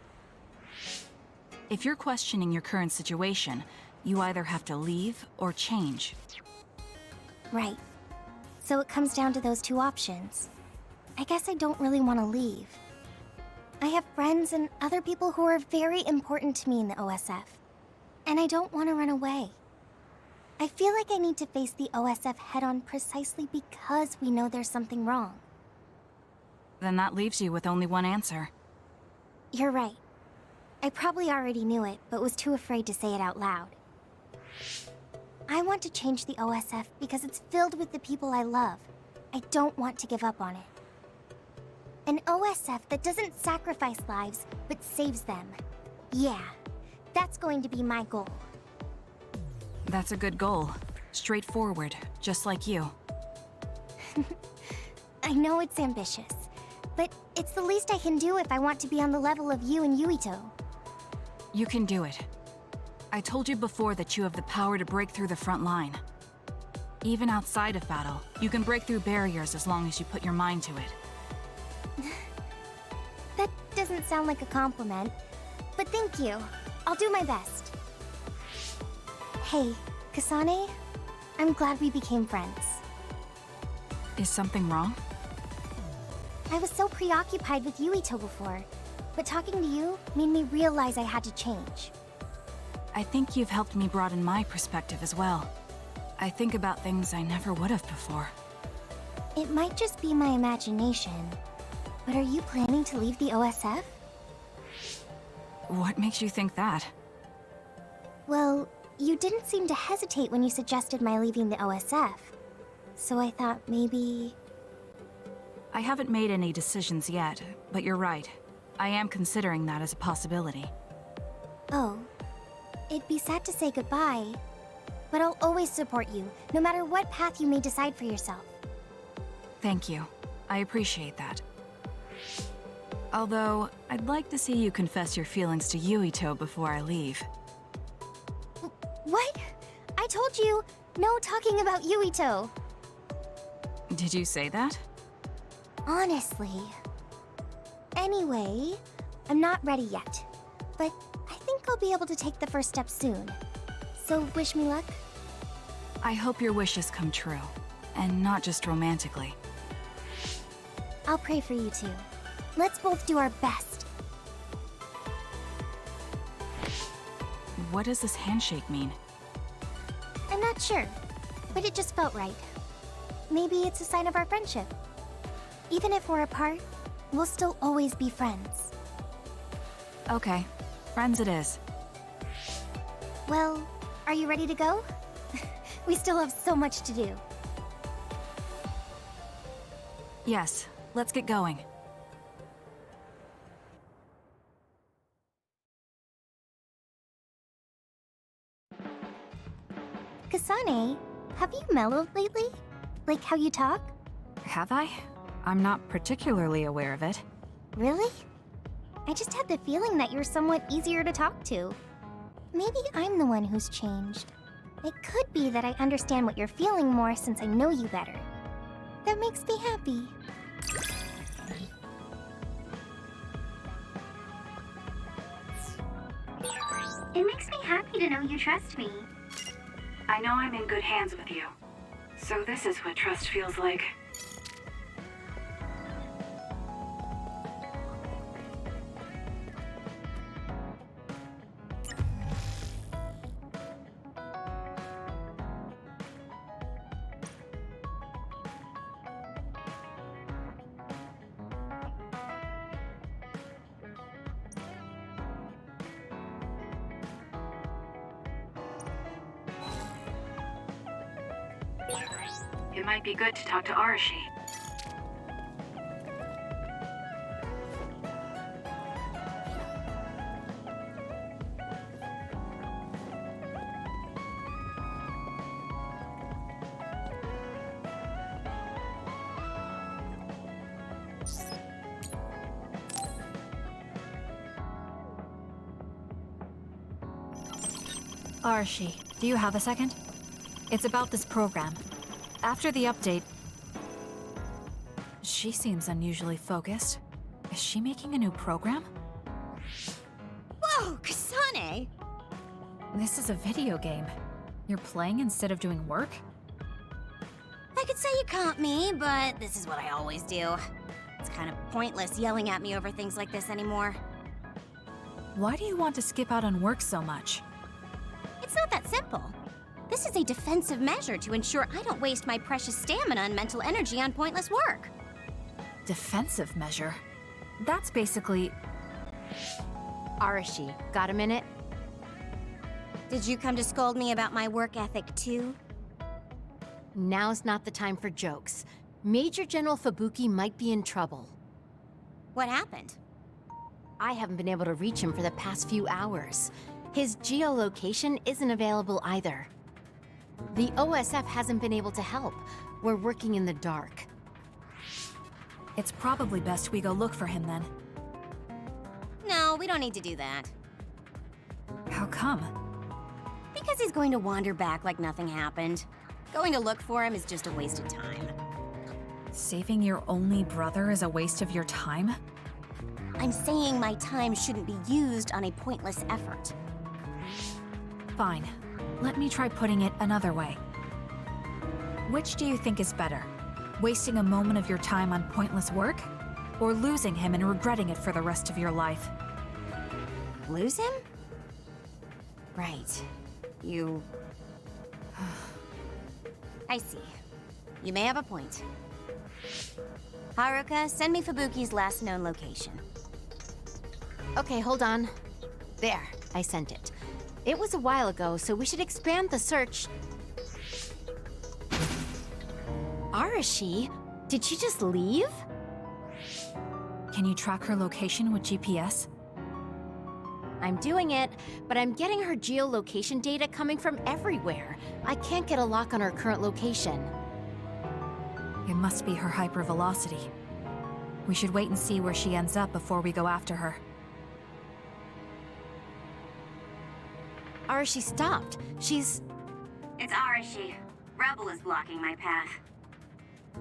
If you're questioning your current situation, you either have to leave or change. Right. So it comes down to those two options. I guess I don't really want to leave. I have friends and other people who are very important to me in the OSF. And I don't want to run away. I feel like I need to face the OSF head-on precisely because we know there's something wrong. Then that leaves you with only one answer. You're right. I probably already knew it, but was too afraid to say it out loud. I want to change the OSF because it's filled with the people I love. I don't want to give up on it. An OSF that doesn't sacrifice lives, but saves them. Yeah, that's going to be my goal. That's a good goal. Straightforward, just like you. I know it's ambitious, but it's the least I can do if I want to be on the level of you and Yuito. You can do it. I told you before that you have the power to break through the front line. Even outside of battle, you can break through barriers as long as you put your mind to it. That doesn't sound like a compliment, but thank you. I'll do my best. Hey, Kasane, I'm glad we became friends. Is something wrong? I was so preoccupied with Yuito before, but talking to you made me realize I had to change. I think you've helped me broaden my perspective as well. I think about things I never would have before. It might just be my imagination, but are you planning to leave the OSF? What makes you think that? Well, you didn't seem to hesitate when you suggested my leaving the OSF, so I thought maybe... I haven't made any decisions yet, but you're right. I am considering that as a possibility. Oh. It'd be sad to say goodbye, but I'll always support you, no matter what path you may decide for yourself. Thank you. I appreciate that. Although, I'd like to see you confess your feelings to Yuito before I leave. What? I told you, no talking about Yuito. Did you say that? Honestly. Anyway, I'm not ready yet, but I think I'll be able to take the first step soon. So wish me luck? I hope your wishes come true, and not just romantically. I'll pray for you too. Let's both do our best. What does this handshake mean? I'm not sure, but it just felt right. Maybe it's a sign of our friendship. Even if we're apart, we'll still always be friends. Okay, friends it is. Well, are you ready to go? We still have so much to do. Yes, let's get going. Kasane, have you mellowed lately? Like how you talk? Have I? I'm not particularly aware of it. Really? I just had the feeling that you're somewhat easier to talk to. Maybe I'm the one who's changed. It could be that I understand what you're feeling more since I know you better. That makes me happy. It makes me happy to know you trust me. I know I'm in good hands with you. So this is what trust feels like. It might be good to talk to Arashi. Arashi, do you have a second? It's about this program. After the update... She seems unusually focused. Is she making a new program? Whoa, Kasane! Kasane. This is a video game. You're playing instead of doing work? I could say you caught me, but this is what I always do. It's kind of pointless yelling at me over things like this anymore. Why do you want to skip out on work so much? It's not that simple. This is a defensive measure to ensure I don't waste my precious stamina and mental energy on pointless work. Defensive measure? That's basically... Arashi, got a minute? Did you come to scold me about my work ethic too? Now's not the time for jokes. Major General Fubuki might be in trouble. What happened? I haven't been able to reach him for the past few hours. His geolocation isn't available either. The OSF hasn't been able to help. We're working in the dark. It's probably best we go look for him then. No, we don't need to do that. How come? Because he's going to wander back like nothing happened. Going to look for him is just a waste of time. Saving your only brother is a waste of your time? I'm saying my time shouldn't be used on a pointless effort. Fine. Let me try putting it another way. Which do you think is better? Wasting a moment of your time on pointless work? Or losing him and regretting it for the rest of your life? Lose him? Right. You... I see. You may have a point. Haruka, send me Fubuki's last known location. Okay, hold on. There, I sent it. It was a while ago, so we should expand the search. Arashi? Did she just leave? Can you track her location with GPS? I'm doing it, but I'm getting her geolocation data coming from everywhere. I can't get a lock on her current location. It must be her hypervelocity. We should wait and see where she ends up before we go after her. Arashi stopped. She's... It's Arashi. Rebel is blocking my path.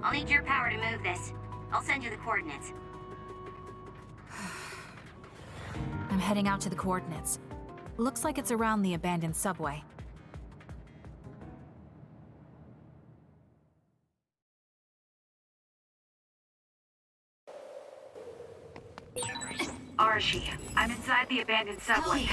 I'll need your power to move this. I'll send you the coordinates. I'm heading out to the coordinates. Looks like it's around the abandoned subway. Arashi, I'm inside the abandoned subway.